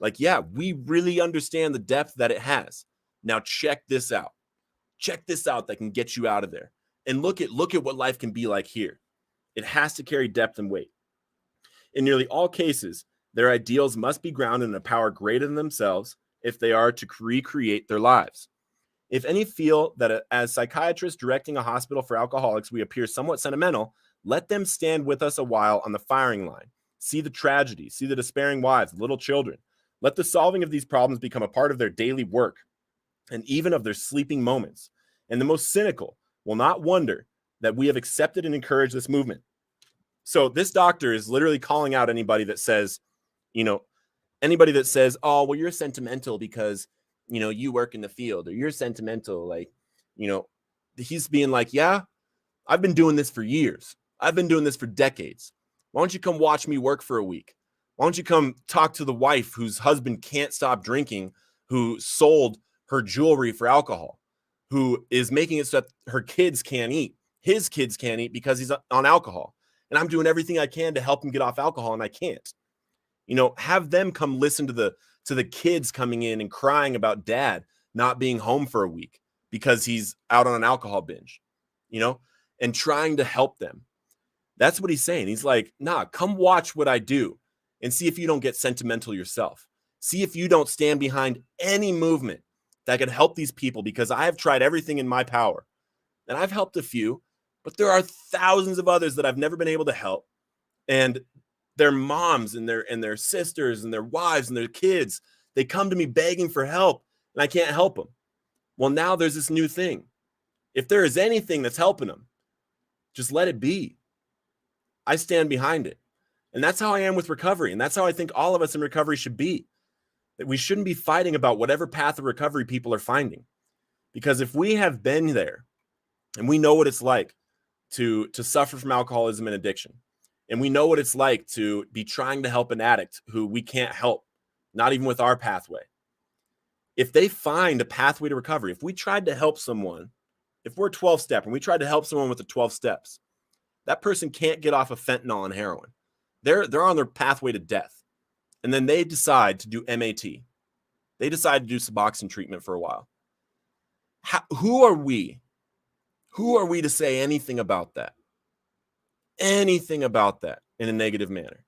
Like, yeah, we really understand the depth that it has. Now check this out. Check this out that can get you out of there. And look at what life can be like here. It has to carry depth and weight. In nearly all cases, their ideals must be grounded in a power greater than themselves if they are to recreate their lives. If any feel that as psychiatrists directing a hospital for alcoholics, we appear somewhat sentimental, let them stand with us a while on the firing line. See the tragedy, see the despairing wives, little children. Let the solving of these problems become a part of their daily work and even of their sleeping moments. And the most cynical will not wonder that we have accepted and encouraged this movement. So this doctor is literally calling out anybody that says, oh, well, you're sentimental because, you work in the field, or you're sentimental. Like, he's being like, yeah, I've been doing this for years. I've been doing this for decades. Why don't you come watch me work for a week? Why don't you come talk to the wife whose husband can't stop drinking, who sold her jewelry for alcohol, who is making it so that her kids can't eat. His kids can't eat because he's on alcohol. and I'm doing everything I can to help him get off alcohol, and I can't. Have them come listen to the kids coming in and crying about dad not being home for a week because he's out on an alcohol binge, and trying to help them. That's what he's saying. He's like, nah, come watch what I do and see if you don't get sentimental yourself. See if you don't stand behind any movement that could help these people, because I have tried everything in my power and I've helped a few, but there are thousands of others that I've never been able to help. And their moms and their sisters and their wives and their kids, they come to me begging for help and I can't help them. Well, now there's this new thing. If there is anything that's helping them, just let it be. I stand behind it. And that's how I am with recovery. And that's how I think all of us in recovery should be. That we shouldn't be fighting about whatever path of recovery people are finding. Because if we have been there and we know what it's like to suffer from alcoholism and addiction, and we know what it's like to be trying to help an addict who we can't help, not even with our pathway. If they find a pathway to recovery, if we tried to help someone, if we're 12-step and we tried to help someone with the 12 steps, that person can't get off of fentanyl and heroin. They're on their pathway to death. And then they decide to do MAT. They decide to do Suboxone treatment for a while. Who are we? Who are we to say anything about that? Anything about that in a negative manner?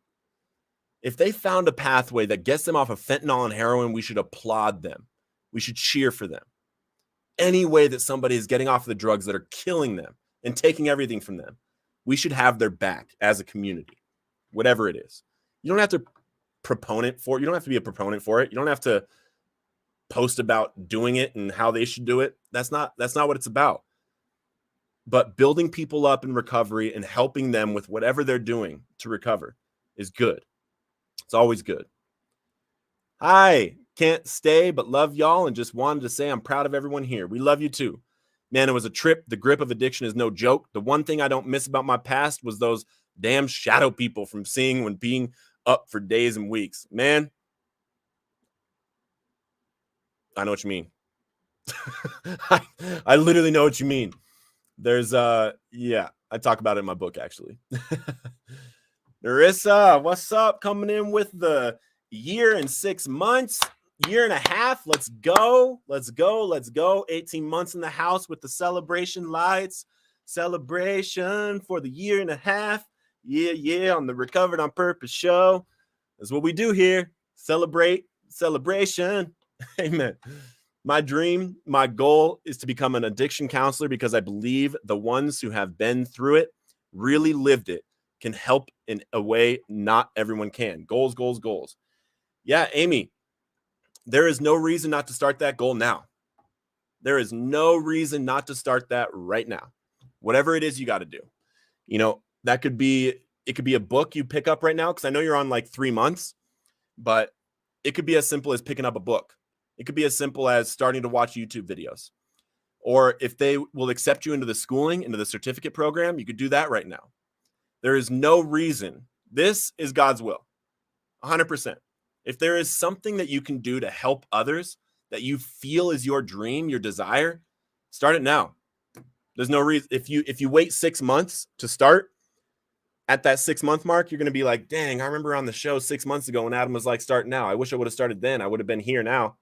If they found a pathway that gets them off of fentanyl and heroin, we should applaud them. We should cheer for them. Any way that somebody is getting off of the drugs that are killing them and taking everything from them, we should have their back as a community, whatever it is. You don't have to proponent for it. You don't have to be a proponent for it. You don't have to post about doing it and how they should do it. That's not what it's about. But building people up in recovery and helping them with whatever they're doing to recover is good. It's always good. Hi, can't stay, but love y'all and just wanted to say I'm proud of everyone here. We love you too. Man, it was a trip. The grip of addiction is no joke. The one thing I don't miss about my past was those damn shadow people from seeing when being up for days and weeks. Man, I know what you mean. I literally know what you mean. There's I talk about it in my book, actually. Narissa, what's up? Coming in with the year and 6 months, year and a half. Let's go. 18 months in the house with the celebration lights. Celebration for the year and a half. Yeah, on the Recovered on Purpose show. That's what we do here. Celebration. Amen. My dream, my goal is to become an addiction counselor, because I believe the ones who have been through it, really lived it, can help in a way not everyone can. Goals. Yeah, Amy, there is no reason not to start that goal now. There is no reason not to start that right now. Whatever it is you got to do. It could be a book you pick up right now, because I know you're on like 3 months, but it could be as simple as picking up a book. It could be as simple as starting to watch YouTube videos. Or if they will accept you into the schooling, into the certificate program, you could do that right now. There is no reason. This is God's will, 100%. If there is something that you can do to help others that you feel is your dream, your desire, start it now. There's no reason. If you wait 6 months to start, at that 6 month mark, you're going to be like, dang, I remember on the show 6 months ago when Adam was like, start now. I wish I would have started then. I would have been here now.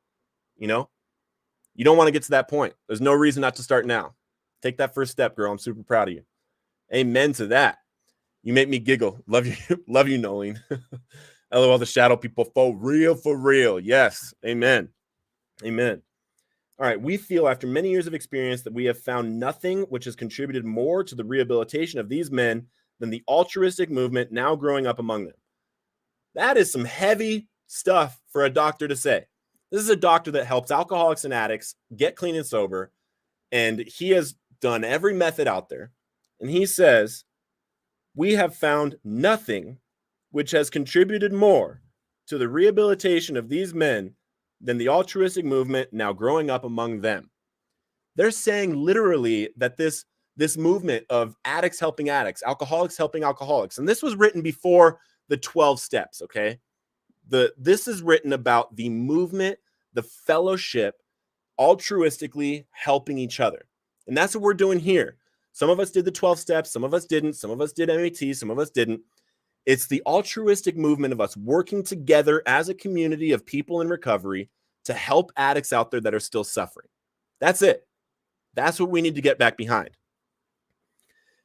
You don't want to get to that point. There's no reason not to start now. Take that first step, girl. I'm super proud of you. Amen to that. You make me giggle. Love you, Nolene. LOL, the shadow people, for real. Yes. Amen. All right. We feel after many years of experience that we have found nothing which has contributed more to the rehabilitation of these men than the altruistic movement now growing up among them. That is some heavy stuff for a doctor to say. This is a doctor that helps alcoholics and addicts get clean and sober, and he has done every method out there. And he says, we have found nothing which has contributed more to the rehabilitation of these men than the altruistic movement now growing up among them. They're saying literally that this movement of addicts helping addicts, alcoholics helping alcoholics, and this was written before the 12 steps, okay? This is written about the movement, the fellowship, altruistically helping each other. And that's what we're doing here. Some of us did the 12 steps. Some of us didn't. Some of us did MAT. Some of us didn't. It's the altruistic movement of us working together as a community of people in recovery to help addicts out there that are still suffering. That's it. That's what we need to get back behind.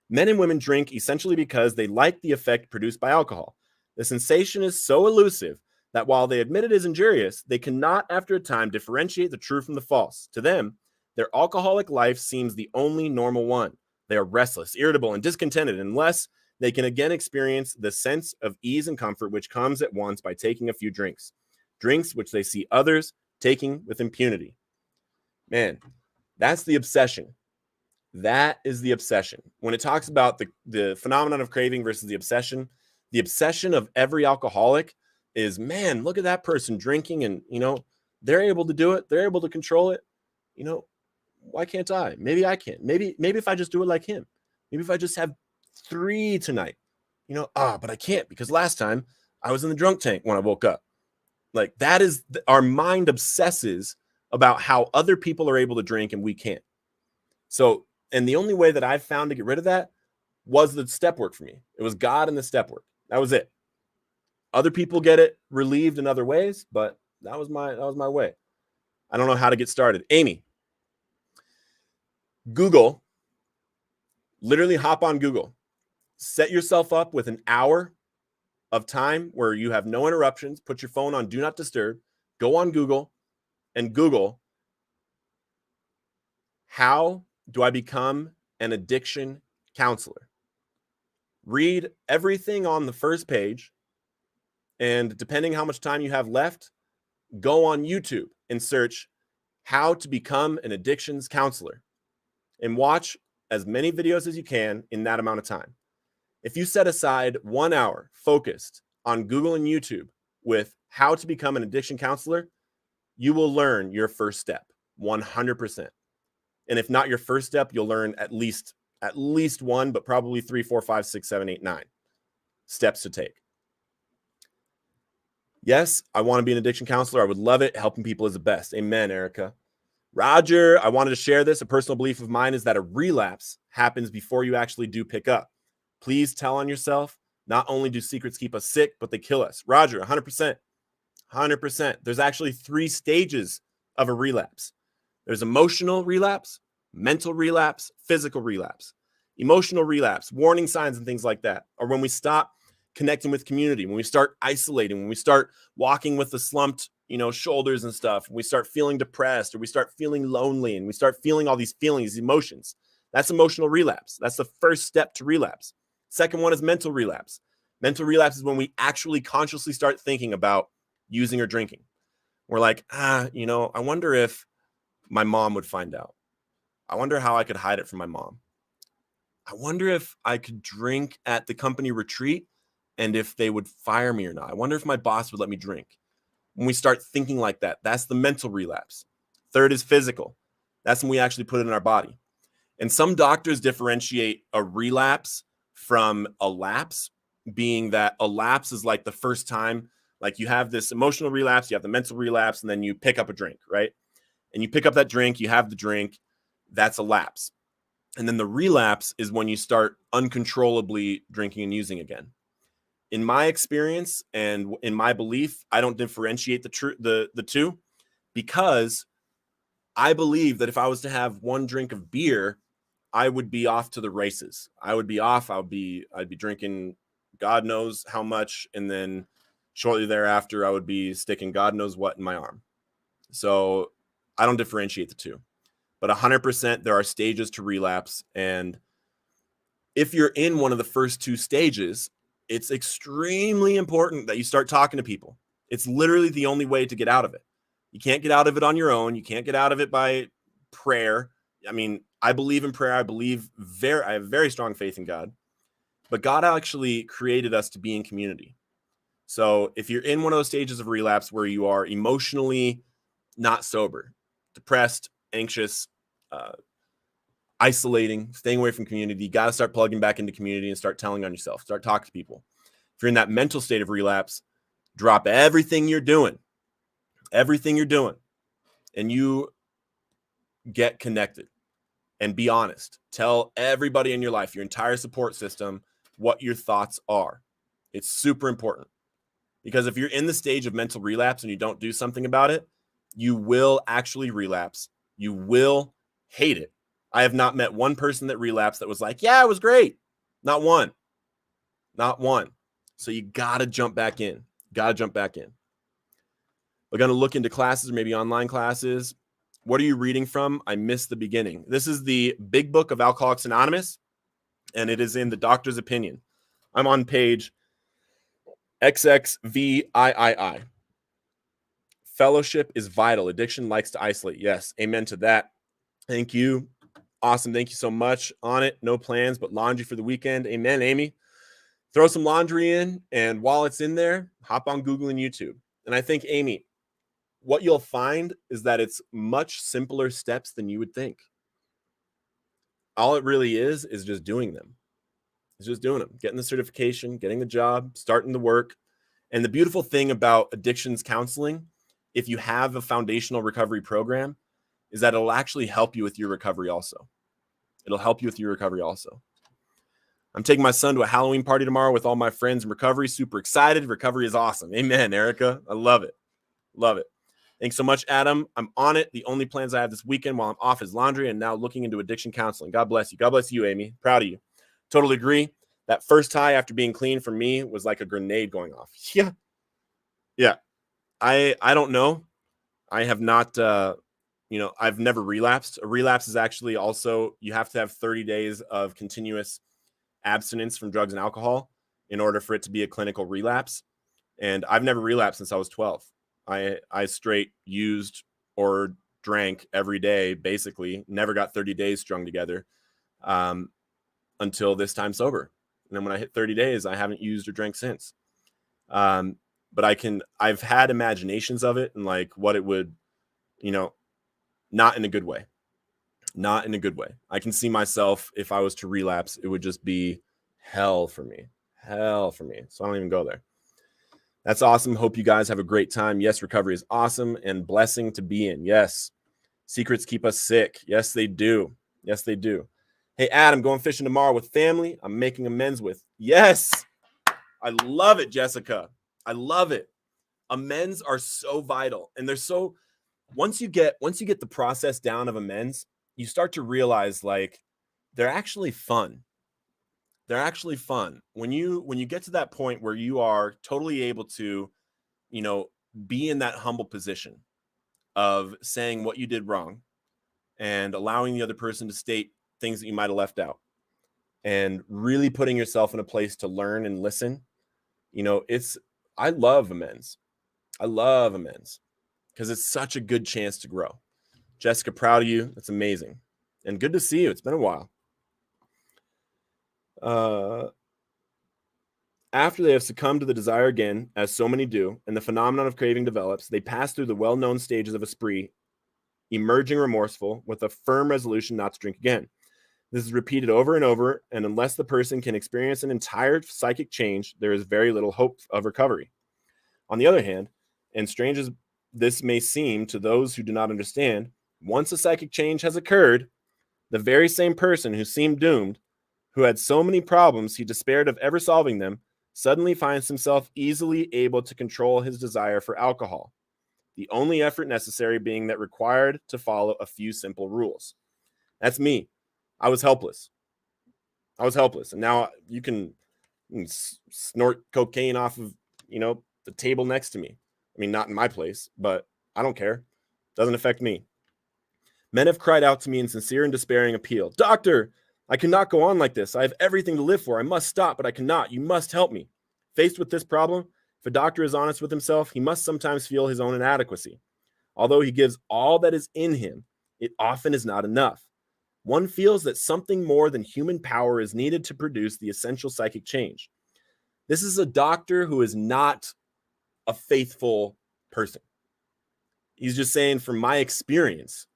Men and women drink essentially because they like the effect produced by alcohol. The sensation is so elusive that while they admit it is injurious, they cannot, after a time, differentiate the true from the false. To them, their alcoholic life seems the only normal one. They are restless, irritable, and discontented unless they can again experience the sense of ease and comfort which comes at once by taking a few drinks. Drinks which they see others taking with impunity. Man, that's the obsession. That is the obsession. When it talks about the phenomenon of craving versus the obsession of every alcoholic is, man, look at that person drinking and, they're able to do it. They're able to control it. Why can't I? Maybe I can. Maybe if I just do it like him. Maybe if I just have 3 tonight, but I can't because last time I was in the drunk tank when I woke up. Like that is our mind obsesses about how other people are able to drink and we can't. So, and the only way that I've found to get rid of that was the step work for me. It was God and the step work. That was it. Other people get it relieved in other ways, but that was my way. I don't know how to get started. Amy, Google, literally hop on Google. Set yourself up with an hour of time where you have no interruptions. Put your phone on Do Not Disturb. Go on Google and Google, how do I become an addiction counselor? Read everything on the first page. And depending how much time you have left, go on YouTube and search how to become an addictions counselor and watch as many videos as you can in that amount of time. If you set aside 1 hour focused on Google and YouTube with how to become an addiction counselor, you will learn your first step 100%. And if not your first step, you'll learn at least one, but probably 3, 4, 5, 6, 7, 8, 9 steps to take. Yes, I want to be an addiction counselor. I would love it. Helping people is the best. Amen, Erica. Roger, I wanted to share this. A personal belief of mine is that a relapse happens before you actually do pick up. Please tell on yourself. Not only do secrets keep us sick, but they kill us. Roger, 100%. 100%. There's actually 3 stages of a relapse. There's emotional relapse, mental relapse, physical relapse. Emotional relapse, warning signs and things like that, or when we stop connecting with community, when we start isolating, when we start walking with the slumped, shoulders and stuff, when we start feeling depressed or we start feeling lonely and we start feeling all these feelings, emotions. That's emotional relapse. That's the first step to relapse. Second one is mental relapse. Mental relapse is when we actually consciously start thinking about using or drinking. We're like, I wonder if my mom would find out. I wonder how I could hide it from my mom. I wonder if I could drink at the company retreat and if they would fire me or not. I wonder if my boss would let me drink. When we start thinking like that, that's the mental relapse. Third is physical. That's when we actually put it in our body. And some doctors differentiate a relapse from a lapse, being that a lapse is like the first time, like you have this emotional relapse, you have the mental relapse, and then you pick up a drink, right? And you pick up that drink, you have the drink, that's a lapse. And then the relapse is when you start uncontrollably drinking and using again. In my experience and in my belief, I don't differentiate the two, because I believe that if I was to have one drink of beer, I would be off to the races. I would be off. I'd be drinking God knows how much, and then shortly thereafter, I would be sticking God knows what in my arm. So I don't differentiate the two. But 100%, there are stages to relapse. And if you're in one of the first 2 stages, it's extremely important that you start talking to people. It's literally the only way to get out of it. You can't get out of it on your own. You can't get out of it by prayer. I mean, I believe in prayer. I have very strong faith in God. But God actually created us to be in community. So if you're in one of those stages of relapse where you are emotionally not sober, depressed, anxious, isolating, staying away from community, you got to start plugging back into community and start telling on yourself, start talking to people. If you're in that mental state of relapse, drop everything you're doing, and you get connected. and be honest. Tell everybody in your life, your entire support system, what your thoughts are. It's super important, because if you're in the stage of mental relapse and you don't do something about it, you will actually relapse. You will hate it. I have not met one person that relapsed that was like, yeah, it was great. Not one. Not one. So you got to jump back in. Got to jump back in. We're going to look into classes, or maybe online classes. What are you reading from? I missed the beginning. This is the Big Book of Alcoholics Anonymous, and it is in the doctor's opinion. I'm on page XXVIII. Fellowship is vital. Addiction likes to isolate. Yes, amen to that. Thank you. Awesome. Thank you so much. On it. No plans, but laundry for the weekend. Amen, Amy. Throw some laundry in, and while it's in there, hop on Google and YouTube. And I think, Amy, what you'll find is that it's much simpler steps than you would think. All it really is just doing them. It's just doing them, getting the certification, getting the job, starting the work. And the beautiful thing about addictions counseling, if you have a foundational recovery program, is that it'll actually help you with your recovery also. It'll help you with your recovery also. I'm taking my son to a Halloween party tomorrow with all my friends in recovery. Super excited. Recovery is awesome. Amen, Erica. I love it. Love it. Thanks so much, Adam. I'm on it. The only plans I have this weekend while I'm off is laundry and now looking into addiction counseling. God bless you. God bless you, Amy. Proud of you. Totally agree. That first high after being clean for me was like a grenade going off. Yeah. Yeah. I don't know. I have not, I've never relapsed. A relapse is actually also, you have to have 30 days of continuous abstinence from drugs and alcohol in order for it to be a clinical relapse. And I've never relapsed since I was 12. I straight used or drank every day, basically. Never got 30 days strung together until this time sober. And then when I hit 30 days, I haven't used or drank since. But I've had imaginations of it and like what it would, not in a good way. Not in a good way. I can see myself, if I was to relapse, it would just be hell for me. Hell for me. So I don't even go there. That's awesome. Hope you guys have a great time. Yes, recovery is awesome and blessing to be in. Yes. Secrets keep us sick. Yes, they do. Yes, they do. Hey, Adam, going fishing tomorrow with family. I'm making amends with. Yes. I love it, Jessica. I love it. Amends are so vital. And they're so, once you get the process down of amends, you start to realize like they're actually fun. They're actually fun. When you get to that point where you are totally able to, be in that humble position of saying what you did wrong and allowing the other person to state things that you might have left out and really putting yourself in a place to learn and listen. I love amends. I love amends because it's such a good chance to grow. Jessica, proud of you. That's amazing. And good to see you. It's been a while. After they have succumbed to the desire again, as so many do, and the phenomenon of craving develops, they pass through the well-known stages of a spree, emerging remorseful with a firm resolution not to drink again. This is repeated over and over, and unless the person can experience an entire psychic change, there is very little hope of recovery. On the other hand, and strange as this may seem to those who do not understand, once a psychic change has occurred, the very same person who seemed doomed, who had so many problems he despaired of ever solving them, suddenly finds himself easily able to control his desire for alcohol. The only effort necessary being that required to follow a few simple rules. That's me. I was helpless. And now you can snort cocaine off of, the table next to me. I mean, not in my place, but I don't care. Doesn't affect me. Men have cried out to me in sincere and despairing appeal. Doctor, I cannot go on like this. I have everything to live for. I must stop, but I cannot. You must help me. Faced with this problem, if a doctor is honest with himself, he must sometimes feel his own inadequacy. Although he gives all that is in him, it often is not enough. One feels that something more than human power is needed to produce the essential psychic change. This is a doctor who is not a faithful person. He's just saying, from my experience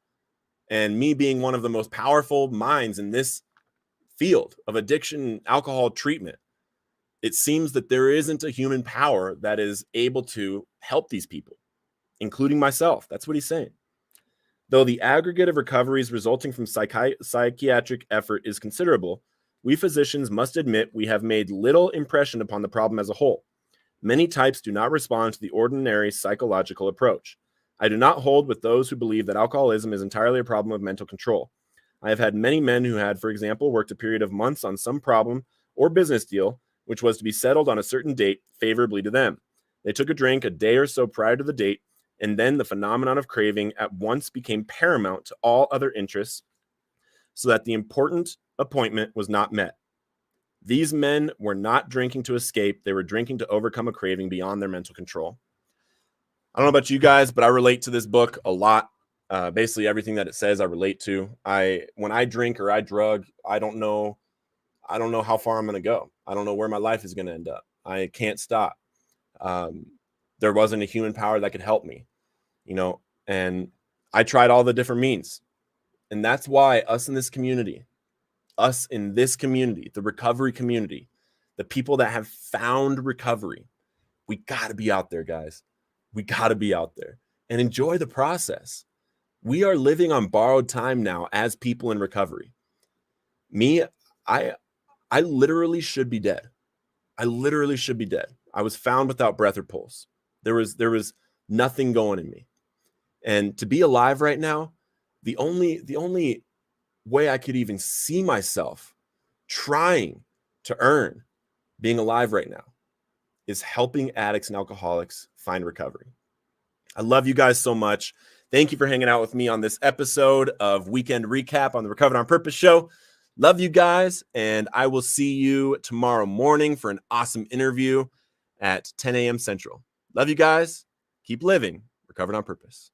and me being one of the most powerful minds in this field of addiction, alcohol treatment, it seems that there isn't a human power that is able to help these people, including myself. That's what he's saying. Though the aggregate of recoveries resulting from psychiatric effort is considerable, we physicians must admit we have made little impression upon the problem as a whole. Many types do not respond to the ordinary psychological approach. I do not hold with those who believe that alcoholism is entirely a problem of mental control. I have had many men who had, for example, worked a period of months on some problem or business deal, which was to be settled on a certain date favorably to them. They took a drink a day or so prior to the date, and then the phenomenon of craving at once became paramount to all other interests, so that the important appointment was not met. These men were not drinking to escape. They were drinking to overcome a craving beyond their mental control. I don't know about you guys, but I relate to this book a lot. Basically, everything that it says, I relate to. When I drink or I drug, I don't know how far I'm going to go. I don't know where my life is going to end up. I can't stop. There wasn't a human power that could help me, and I tried all the different means. And that's why us in this community, the recovery community, the people that have found recovery, we got to be out there, guys. We got to be out there and enjoy the process. We are living on borrowed time now as people in recovery. Me, I literally should be dead. I was found without breath or pulse. There was nothing going in me. And to be alive right now, the only way I could even see myself trying to earn being alive right now is helping addicts and alcoholics find recovery. I love you guys so much. Thank you for hanging out with me on this episode of Weekend Recap on the Recovered on Purpose show. Love you guys, and I will see you tomorrow morning for an awesome interview at 10 a.m. Central. Love you guys. Keep living Recovered on Purpose.